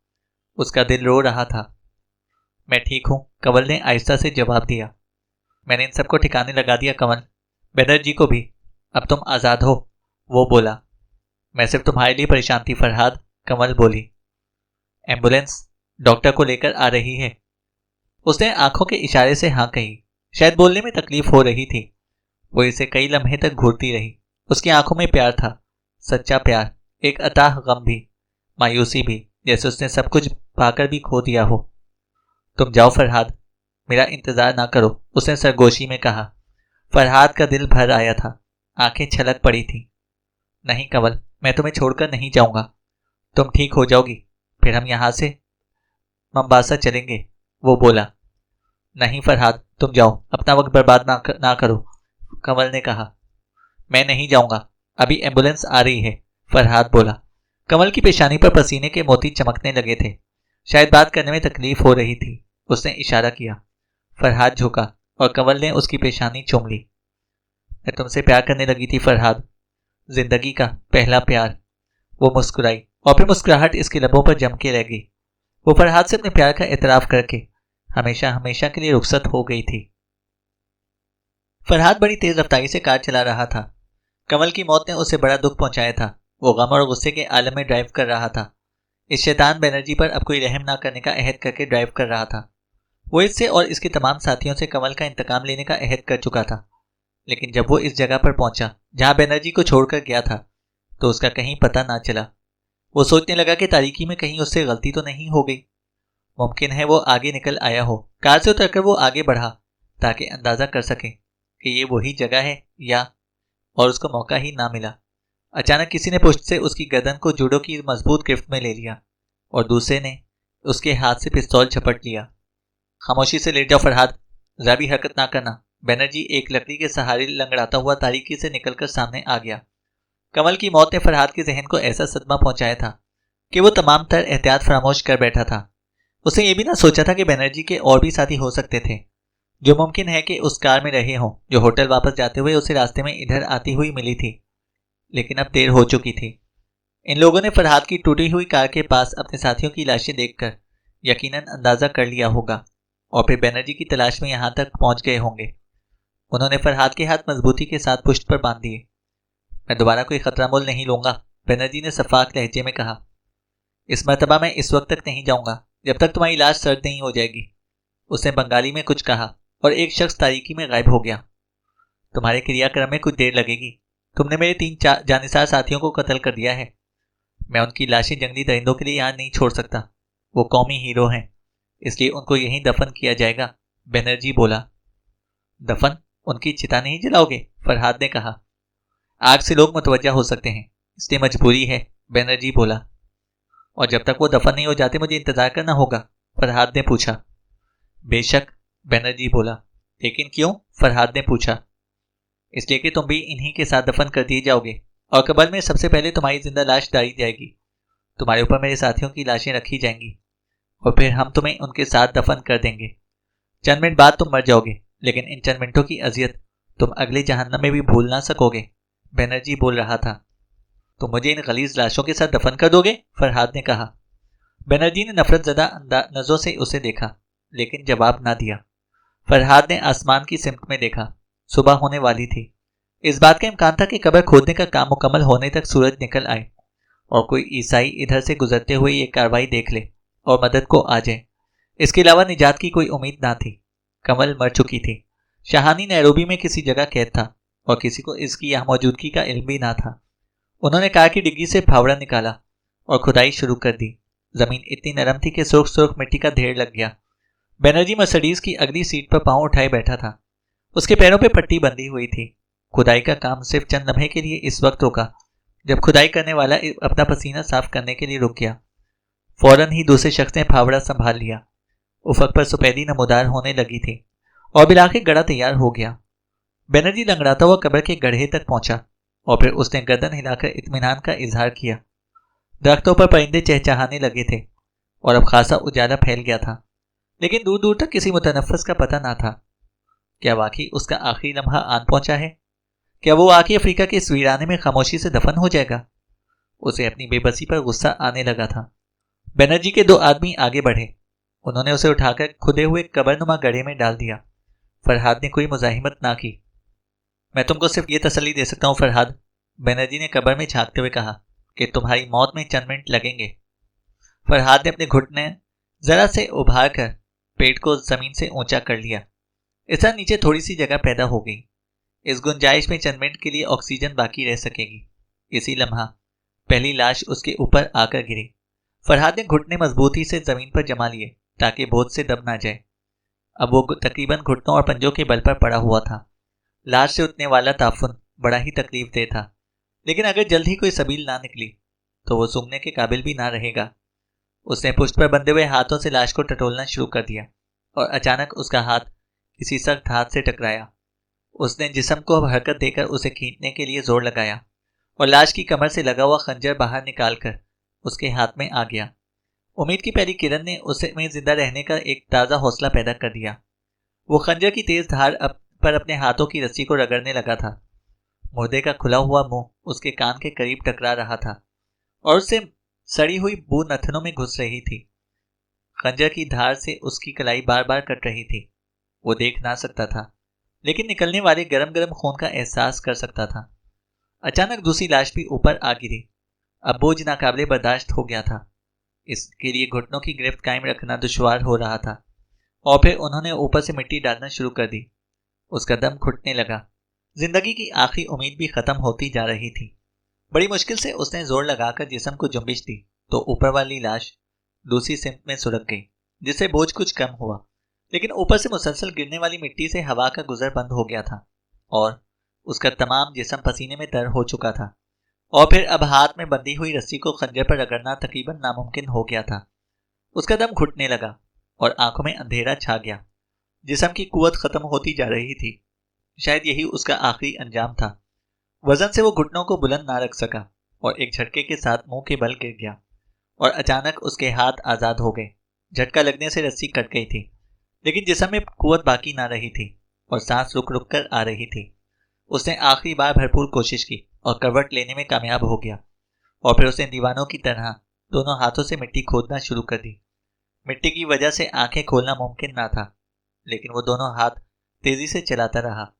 उसका दिल रो रहा था। मैं ठीक हूं, कंवल ने आहिस्ता से जवाब दिया। मैंने इन सबको ठिकाने लगा दिया कंवल, बनर्जी को भी। अब तुम आज़ाद हो, वो बोला। मैं सिर्फ तुम्हारे लिए परेशान थी फरहाद, कंवल बोली। एम्बुलेंस डॉक्टर को लेकर आ रही है। उसने आंखों के इशारे से हाँ कही। शायद बोलने में तकलीफ हो रही थी। वो इसे कई लम्हे तक घूरती रही। उसकी आंखों में प्यार था, सच्चा प्यार, एक अथाह गम भी, मायूसी भी, जैसे उसने सब कुछ पाकर भी खो दिया हो। तुम जाओ फरहाद, मेरा इंतजार ना करो, उसने सरगोशी में कहा। फरहाद का दिल भर आया था, आंखें छलक पड़ी थी। नहीं कंवल, मैं तुम्हें छोड़कर नहीं जाऊंगा। तुम ठीक हो जाओगी, फिर हम यहां से मंबासा चलेंगे, वो बोला। नहीं फरहाद, तुम जाओ, अपना वक्त बर्बाद ना करो, कंवल ने कहा। मैं नहीं जाऊंगा, अभी एम्बुलेंस आ रही है, फरहाद बोला। कंवल की पेशानी पर पसीने के मोती चमकने लगे थे। शायद बात करने में तकलीफ हो रही थी। उसने इशारा किया। फरहाद झुका और कंवल ने उसकी पेशानी चूम ली। मैं तुमसे प्यार करने लगी थी फरहाद, जिंदगी का पहला प्यार। वो मुस्कुराई और फिर मुस्कुराहट इसके लबों पर जम के रह गई। वो फरहाद से अपने प्यार का एतराफ करके हमेशा हमेशा के लिए रुखसत हो गई थी। फरहाद बड़ी तेज रफ्तारी से कार चला रहा था। कंवल की मौत ने उसे बड़ा दुख पहुंचाया था। वो गम और गुस्से के आलम में ड्राइव कर रहा था। इस शैतान बनर्जी पर अब कोई रहम ना करने का अहद करके ड्राइव कर रहा था। वो इससे और इसके तमाम साथियों से कंवल का इंतकाम लेने का अहद कर चुका था। लेकिन जब वो इस जगह पर पहुंचा जहां बनर्जी को छोड़कर गया था, तो उसका कहीं पता ना चला। वो सोचने लगा कि तारीकी में कहीं उससे गलती तो नहीं हो गई। मुमकिन है वो आगे निकल आया हो। कार से उतरकर वो आगे बढ़ा ताकि अंदाजा कर सके कि ये वही जगह है या, और उसको मौका ही ना मिला। अचानक किसी ने पुष्ट से उसकी गर्दन को जूडो की मजबूत गिरफ्त में ले लिया और दूसरे ने उसके हाथ से पिस्तौल झपट लिया। खामोशी से लेट जाओ फरहाद, जरा भी हरकत ना करना। बनर्जी एक लकड़ी के सहारे लंगड़ाता हुआ तारीकी से निकलकर सामने आ गया। कंवल की मौत ने फरहाद के जहन को ऐसा सदमा पहुंचाया था कि वो तमाम तर एहतियात फरामोश कर बैठा था। उसने ये भी ना सोचा था कि बनर्जी के और भी साथी हो सकते थे, जो मुमकिन है कि उस कार में रहे हों जो होटल वापस जाते हुए उसे रास्ते में इधर आती हुई मिली थी। लेकिन अब देर हो चुकी थी। इन लोगों ने फरहाद की टूटी हुई कार के पास अपने साथियों की लाशें देखकर यकीनन अंदाजा कर लिया होगा और फिर बनर्जी की तलाश में यहां तक पहुंच गए होंगे। उन्होंने फरहाद के हाथ मजबूती के साथ पुष्ट पर बांध दिए। मैं दोबारा कोई खतरा मोल नहीं लूंगा, बनर्जी ने सफाक लहजे में कहा। इस मरतबा मैं इस वक्त तक नहीं जाऊंगा जब तक तुम्हारी लाश सर्द नहीं हो जाएगी, उसने बंगाली में कुछ कहा और एक शख्स तारीकी में गायब हो गया। तुम्हारे क्रियाक्रम में कुछ देर लगेगी। तुमने मेरे 3 जानिसार साथियों को कत्ल कर दिया है। मैं उनकी लाशें जंगली दरिंदों के लिए यहाँ नहीं छोड़ सकता। वो कौमी हीरो हैं, इसलिए उनको यहीं दफन किया जाएगा, बनर्जी बोला। दफन? उनकी चिता नहीं जलाओगे? फरहाद ने कहा। आग से लोग मुतवज्जा हो सकते हैं, इसलिए मजबूरी है, बनर्जी बोला। और जब तक वो दफन नहीं हो जाते मुझे इंतजार करना होगा? फरहाद ने पूछा। बेशक, बनर्जी बोला। लेकिन क्यों? फरहाद ने पूछा। इसलिए कि तुम भी इन्हीं के साथ दफन कर दिए जाओगे और कब्र में सबसे पहले तुम्हारी जिंदा लाश डाली जाएगी। तुम्हारे ऊपर मेरे साथियों की लाशें रखी जाएंगी और फिर हम तुम्हें उनके साथ दफन कर देंगे। चंद मिनट बाद तुम मर जाओगे, लेकिन इन चंद मिनटों की अजियत तुम अगले जहन्नम में भी भूल ना सकोगे, बनर्जी बोल रहा था। तुम मुझे इन गलीज लाशों के साथ दफन कर दोगे? फरहाद ने कहा। बनर्जी ने नफरत ज़दा नजरों से उसे देखा, लेकिन जवाब ना दिया। फरहाद ने आसमान की सिमत में देखा। सुबह होने वाली थी। इस बात का इम्कान था कि कब्र खोदने का काम मुकम्मल होने तक सूरज निकल आए और कोई ईसाई इधर से गुजरते हुए ये कार्रवाई देख ले और मदद को आ जाए। इसके अलावा निजात की कोई उम्मीद ना थी। कमल मर चुकी थी। शाहानी नैरोबी में किसी जगह कैद था और किसी को इसकी यहाँ मौजूदगी का इल्म भी ना था। उन्होंने कार की डिग्गी से फावड़ा निकाला और खुदाई शुरू कर दी। जमीन इतनी नरम थी कि सुर्ख सुर्ख मिट्टी का ढेर लग गया। बनर्जी मर्सिडीज की अगली सीट पर पांव उठाए बैठा था। उसके पैरों पर पट्टी बंधी हुई थी। खुदाई का काम सिर्फ चंद लम्हे के लिए इस वक्त रुका जब खुदाई करने वाला अपना पसीना साफ करने के लिए रुक गया। फौरन ही दूसरे शख्स ने फावड़ा संभाल लिया। उफक पर सफेदी नमूदार होने लगी थी और बिलाखिर गड़ा तैयार हो गया। बनर्जी लंगड़ाता हुआ कब्र के गड्ढे तक पहुंचा और फिर उसने गर्दन हिलाकर इत्मीनान का इजहार किया। दरख्तों पर परिंदे चहचहाने लगे थे और अब खासा उजाला फैल गया था, लेकिन दूर दूर तक किसी मुतनफ़्फ़िस का पता ना था। क्या वाकई उसका आखिरी लम्हा आन पहुंचा है? क्या वो आके अफ्रीका के इस वीराने में खामोशी से दफन हो जाएगा? उसे अपनी बेबसी पर गुस्सा आने लगा था। बनर्जी के दो आदमी आगे बढ़े। उन्होंने उसे उठाकर खुदे हुए कबरनुमा गड्ढे में डाल दिया। फरहाद ने कोई मुजाहिमत ना की। मैं तुमको सिर्फ ये तसल्ली दे सकता हूँ फरहाद, बनर्जी ने कब्र में झांकते हुए कहा, कि तुम्हारी मौत में चंद मिनट लगेंगे। फरहाद ने अपने घुटने जरा से उभार कर पेट को जमीन से ऊंचा कर लिया। इस तरह नीचे थोड़ी सी जगह पैदा हो गई। इस गुंजाइश में चंद मिनट के लिए ऑक्सीजन बाकी रह सकेगी। इसी लम्हा पहली लाश उसके ऊपर आकर गिरी। फरहाद ने घुटने मजबूती से जमीन पर जमा लिए ताकि बोझ से दब ना जाए। अब वो तकरीबन घुटनों और पंजों के बल पर पड़ा हुआ था। लाश से उठने वाला ताफुन बड़ा ही तकलीफ दे था, लेकिन अगर जल्द ही कोई सबील ना निकली तो वो सूंघने के काबिल भी ना रहेगा। उसने पुष्ट पर बंधे हुए हाथों से लाश को टटोलना शुरू कर दिया और अचानक उसका हाथ किसी सख्त हाथ से टकराया। उसने जिस्म को हरकत देकर उसे खींचने के लिए जोर लगाया और लाश की कमर से लगा हुआ खंजर बाहर निकालकर उसके हाथ में आ गया। उम्मीद की पहली किरण ने उसे में जिंदा रहने का एक ताज़ा हौसला पैदा कर दिया। वो खंजर की तेज धार पर अपने हाथों की रस्सी को रगड़ने लगा था। मुर्दे का खुला हुआ मुंह उसके कान के करीब टकरा रहा था और उससे सड़ी हुई बू नथनों में घुस रही थी। खंजर की धार से उसकी कलाई बार बार कट रही थी। वो देख ना सकता था, लेकिन निकलने वाले गरम गरम खून का एहसास कर सकता था। अचानक दूसरी लाश भी ऊपर आ गिरी। अब बोझ नाकाबिले बर्दाश्त हो गया था। इसके लिए घुटनों की गिरफ्त कायम रखना दुश्वार हो रहा था। और फिर उन्होंने ऊपर से मिट्टी डालना शुरू कर दी। उसका दम घुटने लगा। जिंदगी की आखिरी उम्मीद भी खत्म होती जा रही थी। बड़ी मुश्किल से उसने जोर लगाकर जिस्म को जुम्बिश दी तो ऊपर वाली लाश दूसरी सिमत में सुलग गई, जिससे बोझ कुछ कम हुआ। लेकिन ऊपर से मुसलसल गिरने वाली मिट्टी से हवा का गुजर बंद हो गया था और उसका तमाम जिस्म पसीने में तर हो चुका था। और फिर अब हाथ में बंधी हुई रस्सी को खंजर पर रगड़ना तकरीबन नामुमकिन हो गया था। उसका दम घुटने लगा और आंखों में अंधेरा छा गया। जिस्म की कुव्वत खत्म होती जा रही थी। शायद यही उसका आखिरी अंजाम था। वजन से वो घुटनों को बुलंद ना रख सका और एक झटके के साथ मुंह के बल गिर गया और अचानक उसके हाथ आजाद हो गए। झटका लगने से रस्सी कट गई थी, लेकिन जिस्म में कुव्वत बाकी ना रही थी और सांस रुक रुक कर आ रही थी। उसने आखिरी बार भरपूर कोशिश की और करवट लेने में कामयाब हो गया और फिर उसने दीवानों की तरह दोनों हाथों से मिट्टी खोदना शुरू कर दी। मिट्टी की वजह से आंखें खोलना मुमकिन ना था, लेकिन वो दोनों हाथ तेजी से चलाता रहा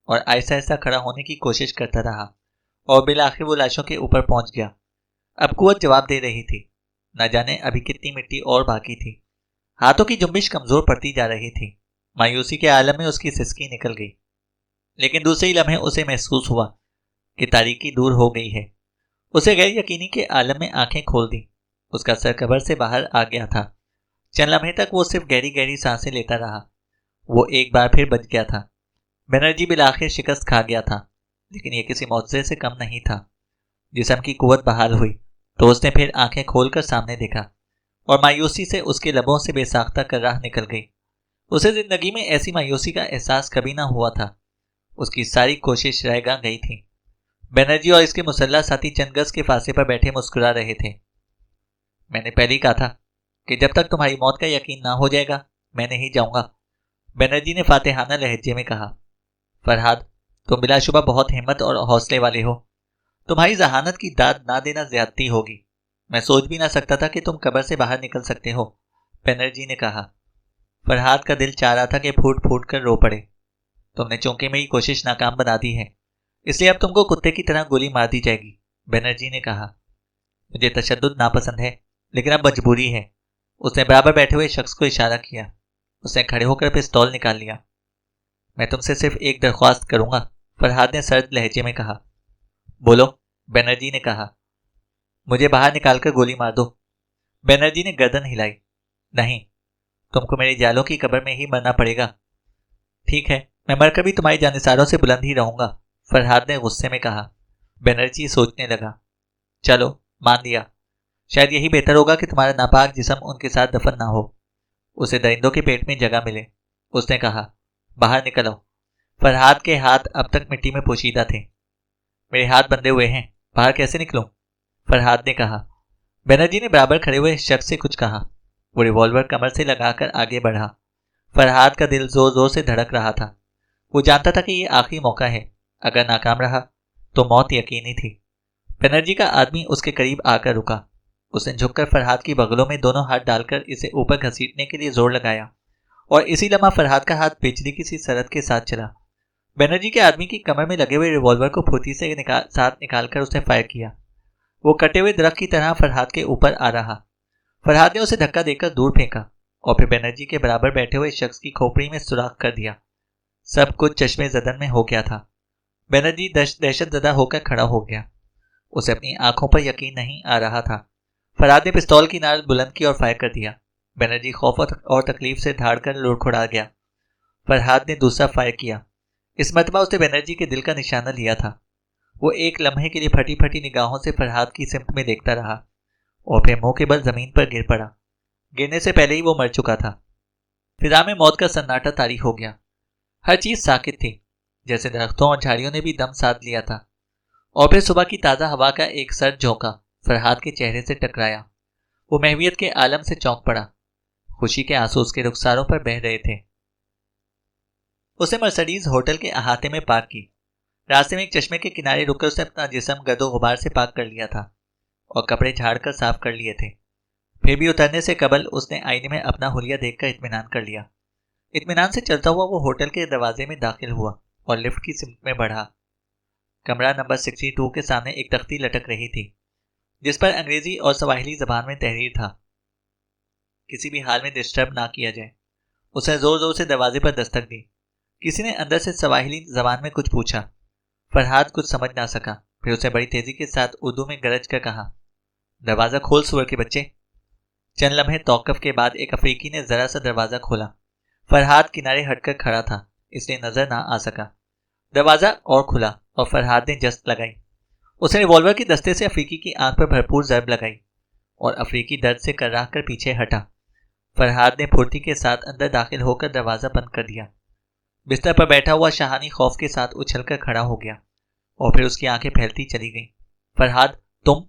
और आहिस्ता आहिस्ता खड़ा होने की कोशिश करता रहा और बिल आखिर वो लाशों के ऊपर पहुंच गया। अब कुव्वत जवाब दे रही थी। न जाने अभी कितनी मिट्टी और बाकी थी। हाथों की जुम्बिश कमजोर पड़ती जा रही थी। मायूसी के आलम में उसकी सिसकी निकल गई, लेकिन दूसरे ही लम्हे उसे महसूस हुआ कि तारीकी दूर हो गई है। उसे गैर यकीनी के आलम में आंखें खोल दी। उसका सर कब्र से बाहर आ गया था। चंद लम्हे तक वो सिर्फ गहरी गहरी सांसें लेता रहा। वो एक बार फिर बच गया था। बनर्जी बिल आखिर शिकस्त खा गया था, लेकिन यह किसी मौजज़े से कम नहीं था। जिस्म की कुव्वत बहाल हुई तो उसने फिर आंखें खोलकर सामने देखा और मायूसी से उसके लबों से बेसाख्ता कर्राह निकल गई। उसे जिंदगी में ऐसी मायूसी का एहसास कभी ना हुआ था। उसकी सारी कोशिश रह गई थी। बनर्जी और इसके मुसल्ला साथी चंद गज के फासले पर बैठे मुस्कुरा रहे थे। मैंने पहले ही कहा था कि जब तक तुम्हारी मौत का यकीन ना हो जाएगा मैं नहीं जाऊंगा, बनर्जी ने फातिहाना लहजे में कहा। फरहाद, तुम बिलाशुबा बहुत हिम्मत और हौसले वाले हो। तुम्हारी जहानत की दाद ना देना ज्यादती होगी। मैं सोच भी ना सकता था कि तुम कब्र से बाहर निकल सकते हो, बनर्जी ने कहा। फरहाद का दिल चाह रहा था कि फूट फूट कर रो पड़े। तुमने चूंकि मेरी कोशिश नाकाम बना दी है, इसलिए अब तुमको कुत्ते की तरह गोली मार दी जाएगी, बनर्जी ने कहा। मुझे तशद्दुद नापसंद है, लेकिन अब मजबूरी है। उसने बराबर बैठे हुए शख्स को इशारा किया। उसने खड़े होकर पिस्तौल निकाल लिया। मैं तुमसे सिर्फ एक दरख्वास्त करूंगा, फरहाद ने सर्द लहजे में कहा। बोलो, बनर्जी ने कहा। मुझे बाहर निकालकर गोली मार दो, बनर्जी ने गर्दन हिलाई। नहीं, तुमको मेरे जालों की कब्र में ही मरना पड़ेगा। ठीक है, मैं मरकर भी तुम्हारी जानिसारों से बुलंद ही रहूंगा, फरहाद ने गुस्से में कहा। बनर्जी सोचने लगा। चलो, मान लिया। शायद यही बेहतर होगा कि तुम्हारा नापाक जिस्म उनके साथ दफन ना हो, उसे दरिंदों के पेट में जगह मिले, उसने कहा। बाहर निकलो। फरहाद के हाथ अब तक मिट्टी में पोशीदा थे। मेरे हाथ बंधे हुए हैं, बाहर कैसे निकलूं, फरहाद ने कहा। बनर्जी ने बराबर खड़े हुए शख्स से कुछ कहा। वो रिवॉल्वर कमर से लगाकर आगे बढ़ा। फरहाद का दिल जोर जोर से धड़क रहा था। वो जानता था कि ये आखिरी मौका है। अगर नाकाम रहा तो मौत यकीनी थी। बनर्जी का आदमी उसके करीब आकर रुका। उसने झुककर फरहाद की बगलों में दोनों हाथ डालकर इसे ऊपर घसीटने के लिए जोर लगाया और इसी लम्हा फरहाद का हाथ बिजली की सी सरत के साथ चला। बनर्जी के आदमी की कमर में लगे हुए रिवॉल्वर को फुर्ती से साथ निकालकर उसने फायर किया। वो कटे हुए दरख्त की तरह फरहाद के ऊपर आ रहा। फरहाद ने उसे धक्का देकर दूर फेंका और फिर बनर्जी के बराबर बैठे हुए शख्स की खोपड़ी में सुराख कर दिया। सब कुछ चश्मे जदन में हो गया था। बनर्जी दहशतजदा होकर खड़ा हो गया। उसे अपनी आंखों पर यकीन नहीं आ रहा था। फरहाद ने पिस्तौल की नाल बुलंद की और फायर कर दिया। बनर्जी खौफ और तकलीफ से धाड़ कर लुढ़खुड़ा गया। फरहाद ने दूसरा फायर किया। इस मरतबा उसने बनर्जी के दिल का निशाना लिया था। वो एक लम्हे के लिए फटी फटी निगाहों से फरहाद की सिमत में देखता रहा और फिर मुंह के बल जमीन पर गिर पड़ा। गिरने से पहले ही वो मर चुका था। फिजा में मौत का सन्नाटा तारी हो गया। हर चीज साकित थी, जैसे दरख्तों और झाड़ियों ने भी दम साध लिया था। और फिर सुबह की ताज़ा हवा का एक सर्द झोंका फरहाद के चेहरे से टकराया। वो महवियत के आलम से चौंक पड़ा। खुशी के आंसू उसके रुखसारों पर बह रहे थे। उसे मर्सिडीज होटल के अहाते में पार्क की। रास्ते में एक चश्मे के किनारे रुककर उसने अपना जिस्म गदो गुबार से पाक कर लिया था और कपड़े झाड़कर साफ कर लिए थे। फिर भी उतरने से कबल उसने आईने में अपना हुलिया देखकर इत्मीनान कर लिया। इत्मीनान से चलता हुआ वो होटल के दरवाजे में दाखिल हुआ और लिफ्ट की सिमत में बढ़ा। कमरा नंबर 62 के सामने एक तख्ती लटक रही थी जिस पर अंग्रेजी और सवाहिली जबान में तहरीर था, किसी भी हाल में डिस्टर्ब ना किया जाए। उसने जोर जोर से दरवाजे पर दस्तक दी। किसी ने अंदर से सवाहिली जबान में कुछ पूछा। फरहाद कुछ समझ ना सका। फिर उसे बड़ी तेजी के साथ उर्दू में गरज कर कहा, दरवाजा खोल सुअर के बच्चे। चंद लम्हे तौकफ के बाद एक अफ्रीकी ने जरा सा दरवाजा खोला। फरहाद किनारे हटकर खड़ा था, इसलिए नजर ना आ सका। दरवाजा और खुला और फरहाद ने जस्त लगाई। उसने रिवॉल्वर के दस्ते से अफ्रीकी की आंख पर भरपूर जरब लगाई और अफ्रीकी दर्द से कर्राह कर पीछे हटा। फरहाद ने फुर्ती के साथ अंदर दाखिल होकर दरवाजा बंद कर दिया। बिस्तर पर बैठा हुआ शाहानी खौफ के साथ उछलकर खड़ा हो गया और फिर उसकी आंखें फैलती चली गईं। फरहाद, तुम?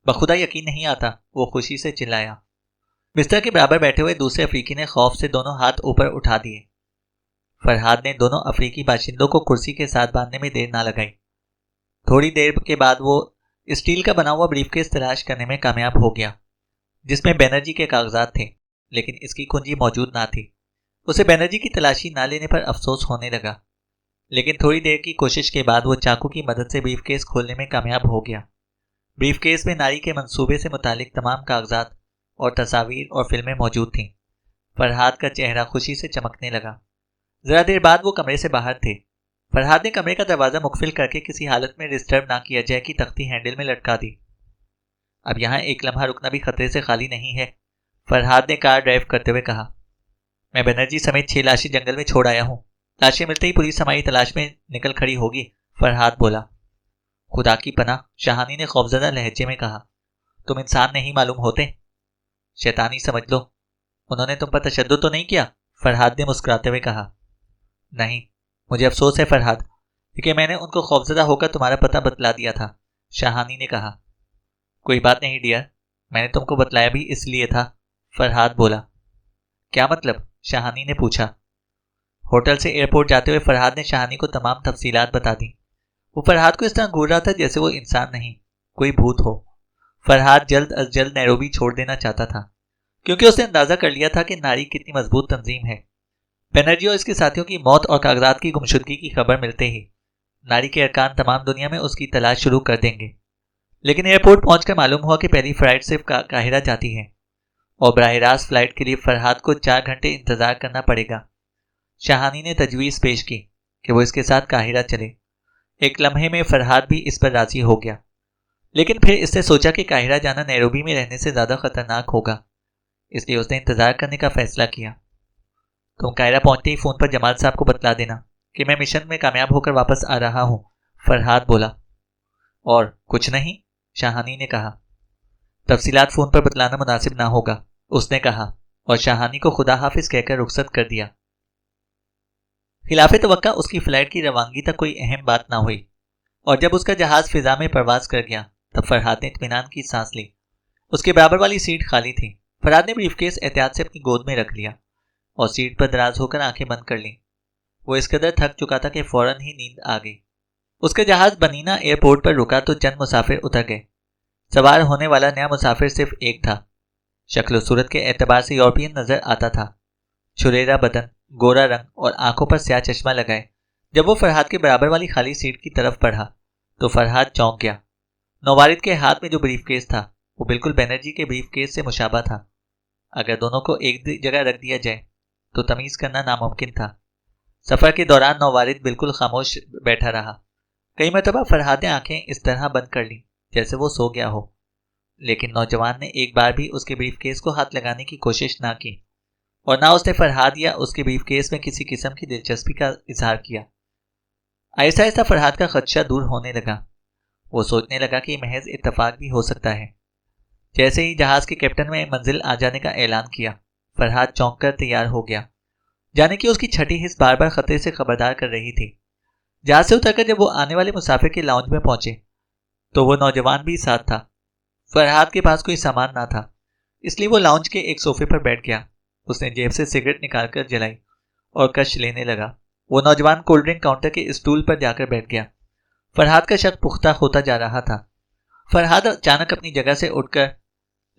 बखुदा यकीन नहीं आता, वो खुशी से चिल्लाया। बिस्तर के बराबर बैठे हुए दूसरे अफ्रीकी ने खौफ से दोनों हाथ ऊपर उठा दिए। फरहाद ने दोनों अफ्रीकी बाशिंदों को कुर्सी के साथ बांधने में देर ना लगाई। थोड़ी देर के बाद वो स्टील का बना हुआ ब्रीफकेस तलाश करने में कामयाब हो गया जिसमें बनर्जी के कागजात थे, लेकिन इसकी कुंजी मौजूद ना थी। उसे बनर्जी की तलाशी ना लेने पर अफसोस होने लगा, लेकिन थोड़ी देर की कोशिश के बाद वो चाकू की मदद से ब्रीफकेस खोलने में कामयाब हो गया। ब्रीफकेस में नारी के मंसूबे से मुतालिक तमाम कागजात और तस्वीर और फिल्में मौजूद थीं। फरहाद का चेहरा खुशी से चमकने लगा। जरा देर बाद वो कमरे से बाहर थे। फरहाद ने कमरे का दरवाजा मुकफिल करके किसी हालत में डिस्टर्ब ना किया जाए कि तख्ती हैंडल में लटका दी। अब यहाँ एक लम्हा रुकना भी खतरे से खाली नहीं है, फरहाद ने कार ड्राइव करते हुए कहा। मैं बनर्जी समेत 6 लाशें जंगल में छोड़ आया हूँ। लाशें मिलते ही पुलिस हमारी तलाश में निकल खड़ी होगी, फरहाद बोला। खुदा की पनाह, शाहानी ने खौफजदा लहजे में कहा। तुम इंसान नहीं मालूम होते, शैतानी समझ लो। उन्होंने तुम पर तशद्दुद तो नहीं किया, फरहाद ने मुस्कुराते हुए कहा। नहीं, मुझे अफसोस है फरहाद, क्योंकि मैंने उनको खौफजदा होकर तुम्हारा पता बतला दिया था, शाहानी ने कहा। कोई बात नहीं डियर, मैंने तुमको बतलाया भी इसलिए था, फरहाद बोला। क्या मतलब? शाहानी ने पूछा। होटल से एयरपोर्ट जाते हुए फरहाद ने शाहानी को तमाम तफसीलात बता दी। वो फरहाद को इस तरह घूर रहा था जैसे वो इंसान नहीं, कोई भूत हो। फरहाद जल्द अज जल्द नैरोबी छोड़ देना चाहता था, क्योंकि उसने अंदाजा कर लिया था कि नारी कितनी मजबूत तंजीम है। बनर्जी और इसके साथियों की मौत और कागजात की गुमशुदगी की खबर मिलते ही नारी के अरकान तमाम दुनिया में उसकी तलाश शुरू कर देंगे। लेकिन एयरपोर्ट पहुंचकर मालूम हुआ कि पहली फ्लाइट सिर्फ काहिरा जाती है और बराह रास्त फ्लाइट के लिए फरहाद को 4 घंटे इंतजार करना पड़ेगा। शाहानी ने तजवीज़ पेश की कि वो इसके साथ काहिरा चले। एक लम्हे में फरहाद भी इस पर राजी हो गया, लेकिन फिर इसने सोचा कि काहिरा जाना नैरोबी में रहने से ज़्यादा खतरनाक होगा, इसलिए उसने इंतजार करने का फैसला किया। तुम काहिरा पहुंचते ही फ़ोन पर जमाल साहब को बतला देना कि मैं मिशन में कामयाब होकर वापस आ रहा हूँ, फरहाद बोला। और कुछ नहीं, शाहानी ने कहा। तफसीलात फ़ोन पर बतलाना मुनासिब ना होगा, उसने कहा और शाहानी को खुदा हाफिज कहकर रुखसत कर दिया। खिलाफ तवक्का उसकी फ्लाइट की रवानगी तक कोई अहम बात ना हुई और जब उसका जहाज फिजा में परवाज कर गया तब फरहाद ने इत्मीनान की सांस ली। उसके बराबर वाली सीट खाली थी। फरहाद ने ब्रीफकेस एहतियात से अपनी गोद में रख लिया और सीट पर दराज होकर आंखें बंद कर लीं। वो इस कदर थक चुका था कि फौरन ही नींद आ गई। उसका जहाज बनीना एयरपोर्ट पर रुका तो चंद मुसाफिर उतर गए। सवार होने वाला नया मुसाफिर सिर्फ एक था। शक्ल सूरत के एतबार से यूरोपियन नजर आता था। छुरेरा बदन, गोरा रंग और आंखों पर स्याह चश्मा लगाए। जब वो फरहाद के बराबर वाली खाली सीट की तरफ बढ़ा तो फरहाद चौंक गया। नौवारिद के हाथ में जो ब्रीफकेस था वो बिल्कुल बनर्जी के ब्रीफकेस से मुशाबा था। अगर दोनों को एक जगह रख दिया जाए तो तमीज करना नामुमकिन था। सफर के दौरान नौवारिद बिल्कुल खामोश बैठा रहा। कई मरतबा फरहाद ने आंखें इस तरह बंद कर ली जैसे वो सो गया हो, लेकिन नौजवान ने एक बार भी उसके ब्रीफकेस को हाथ लगाने की कोशिश ना की और ना उसने फरहाद या उसके ब्रीफकेस में किसी किस्म की दिलचस्पी का इजहार किया। आहिस्ता आहिस्ता फरहाद का खदशा दूर होने लगा। वो सोचने लगा कि महज इत्तफाक भी हो सकता है। जैसे ही जहाज के कैप्टन ने मंजिल आ जाने का ऐलान किया, फरहाद चौंक कर तैयार हो गया, जाने कि उसकी छठी हिस्स बार बार खतरे से खबरदार कर रही थी। जहाज से उतरकर जब वो आने वाले मुसाफिर के लाउंज में पहुंचे तो वो नौजवान भी साथ था। फरहाद के पास कोई सामान ना था, इसलिए वो लाउंज के एक सोफे पर बैठ गया। उसने जेब से सिगरेट निकालकर जलाई और कश लेने लगा। वो नौजवान कोल्ड ड्रिंक काउंटर के स्टूल पर जाकर बैठ गया। फरहाद का शक पुख्ता होता जा रहा था। फरहाद अचानक अपनी जगह से उठकर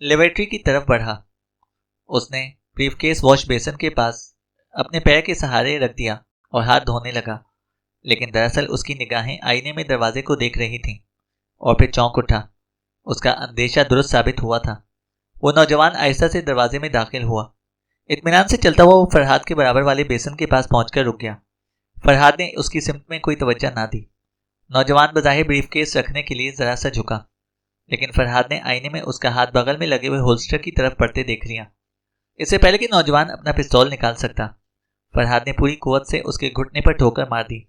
लेबोरेटरी की तरफ बढ़ा। उसने ब्रीफकेस वॉश बेसिन के पास अपने पैर के सहारे रख दिया और हाथ धोने लगा, लेकिन दरअसल उसकी निगाहें आईने में दरवाजे को देख रही थीं और फिर चौंक उठा। उसका अंदेशा दुरुस्त साबित हुआ था। वो नौजवान आहिस्ता से दरवाजे में दाखिल हुआ। इत्मीनान से चलता हुआ वो फरहाद के बराबर वाले बेसिन के पास पहुंचकर रुक गया। फरहाद ने उसकी सिमत में कोई तवज्जो ना दी। नौजवान बज़ाहिर ब्रीफकेस रखने के लिए जरा सा झुका, लेकिन फरहाद ने आईने में उसका हाथ बगल में लगे हुए होल्स्टर की तरफ पड़ते देख लिया। इससे पहले कि नौजवान अपना पिस्तौल निकाल सकता, फरहाद ने पूरी कुव्वत से उसके घुटने पर ठोकर मार दी।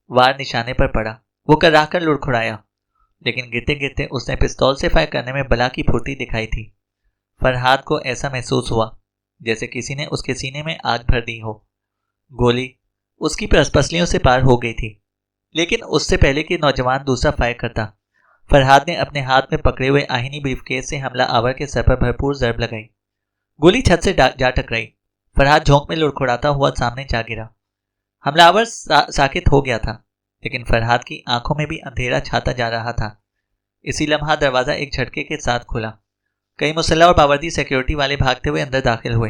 वार निशाने पर पड़ा। वो कर्राह कर लुढ़खुड़ाया, लेकिन गिरते गिरते उसने पिस्तौल से फायर करने में बला की फुर्ती दिखाई थी। फरहाद को ऐसा महसूस हुआ जैसे किसी ने उसके सीने में आग भर दी हो। गोली उसकी पसलियों से पार हो गई थी, लेकिन उससे पहले कि नौजवान दूसरा फायर करता, फरहाद ने अपने हाथ में पकड़े हुए आहिनी ब्रीफकेस से हमला आवर के सर पर भरपूर जरब लगाई। गोली छत से जा टकराई। फरहाद झोंक में लुढ़खुड़ाता हुआ सामने जा गिरा। हमलावर साकित हो गया था, लेकिन फरहाद की आंखों में भी अंधेरा छाता जा रहा था। इसी लम्हा दरवाजा एक झटके के साथ खुला। कई मुसल्ला और बावर्दी सिक्योरिटी वाले भागते हुए अंदर दाखिल हुए,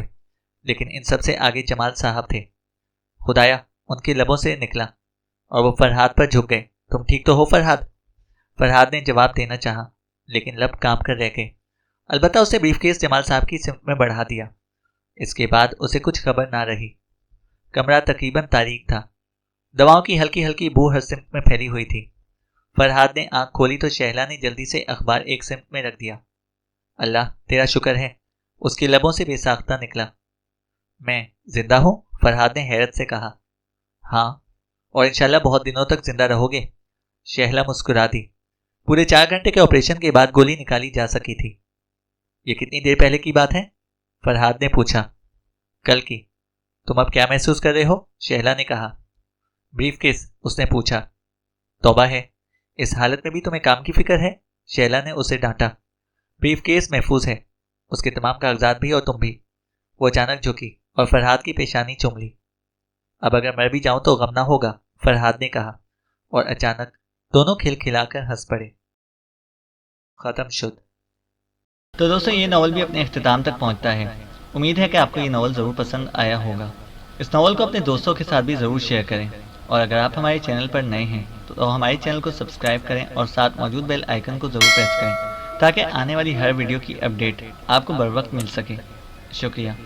लेकिन इन सबसे आगे जमाल साहब थे। खुदाया, उनके लबों से निकला और वो फरहाद पर झुक गए। तुम ठीक तो हो फरहाद? फरहाद ने जवाब देना चाहा, लेकिन लब कांप कर रह गए। अलबत्ता उसने ब्रीफकेस जमाल साहब की सिमत में बढ़ा दिया। इसके बाद उसे कुछ खबर ना रही। कमरा तकरीबन तारीक था। दवाओं की हल्की हल्की बू हर सिमत में फैली हुई थी। फरहाद ने आंख खोली तो शहला ने जल्दी से अखबार एक सिमत में रख दिया। अल्लाह तेरा शुक्र है, उसके लबों से बेसाख्ता निकला। मैं जिंदा हूं? फरहाद ने हैरत से कहा। हाँ, और इंशाल्लाह बहुत दिनों तक जिंदा रहोगे। शहला मुस्कुरा दी। पूरे 4 घंटे के ऑपरेशन के बाद गोली निकाली जा सकी थी। ये कितनी देर पहले की बात है? फरहाद ने पूछा। कल की। तुम अब क्या महसूस कर रहे हो? शहला ने कहा। ब्रीफकेस, उसने पूछा। तौबा है, इस हालत में भी तुम्हें काम की फिक्र है? शहला ने उसे डांटा। ब्रीफकेस महफूज है, उसके तमाम कागजात भी और तुम भी। वो अचानक झुकी और फरहाद की पेशानी चूम ली। अब अगर मर भी जाऊं तो गम ना होगा, फरहाद ने कहा, और अचानक दोनों खिलखिलाकर हंस पड़े। खत्म शुद्ध। तो दोस्तों, ये नावल भी अपने इख्तिताम तक पहुंचता है। उम्मीद है कि आपको ये नावल ज़रूर पसंद आया होगा। इस नावल को अपने दोस्तों के साथ भी ज़रूर शेयर करें, और अगर आप हमारे चैनल पर नए हैं तो हमारे चैनल को सब्सक्राइब करें और साथ मौजूद बेल आइकन को ज़रूर प्रेस करें ताकि आने वाली हर वीडियो की अपडेट आपको बर वक्त मिल सके। शुक्रिया।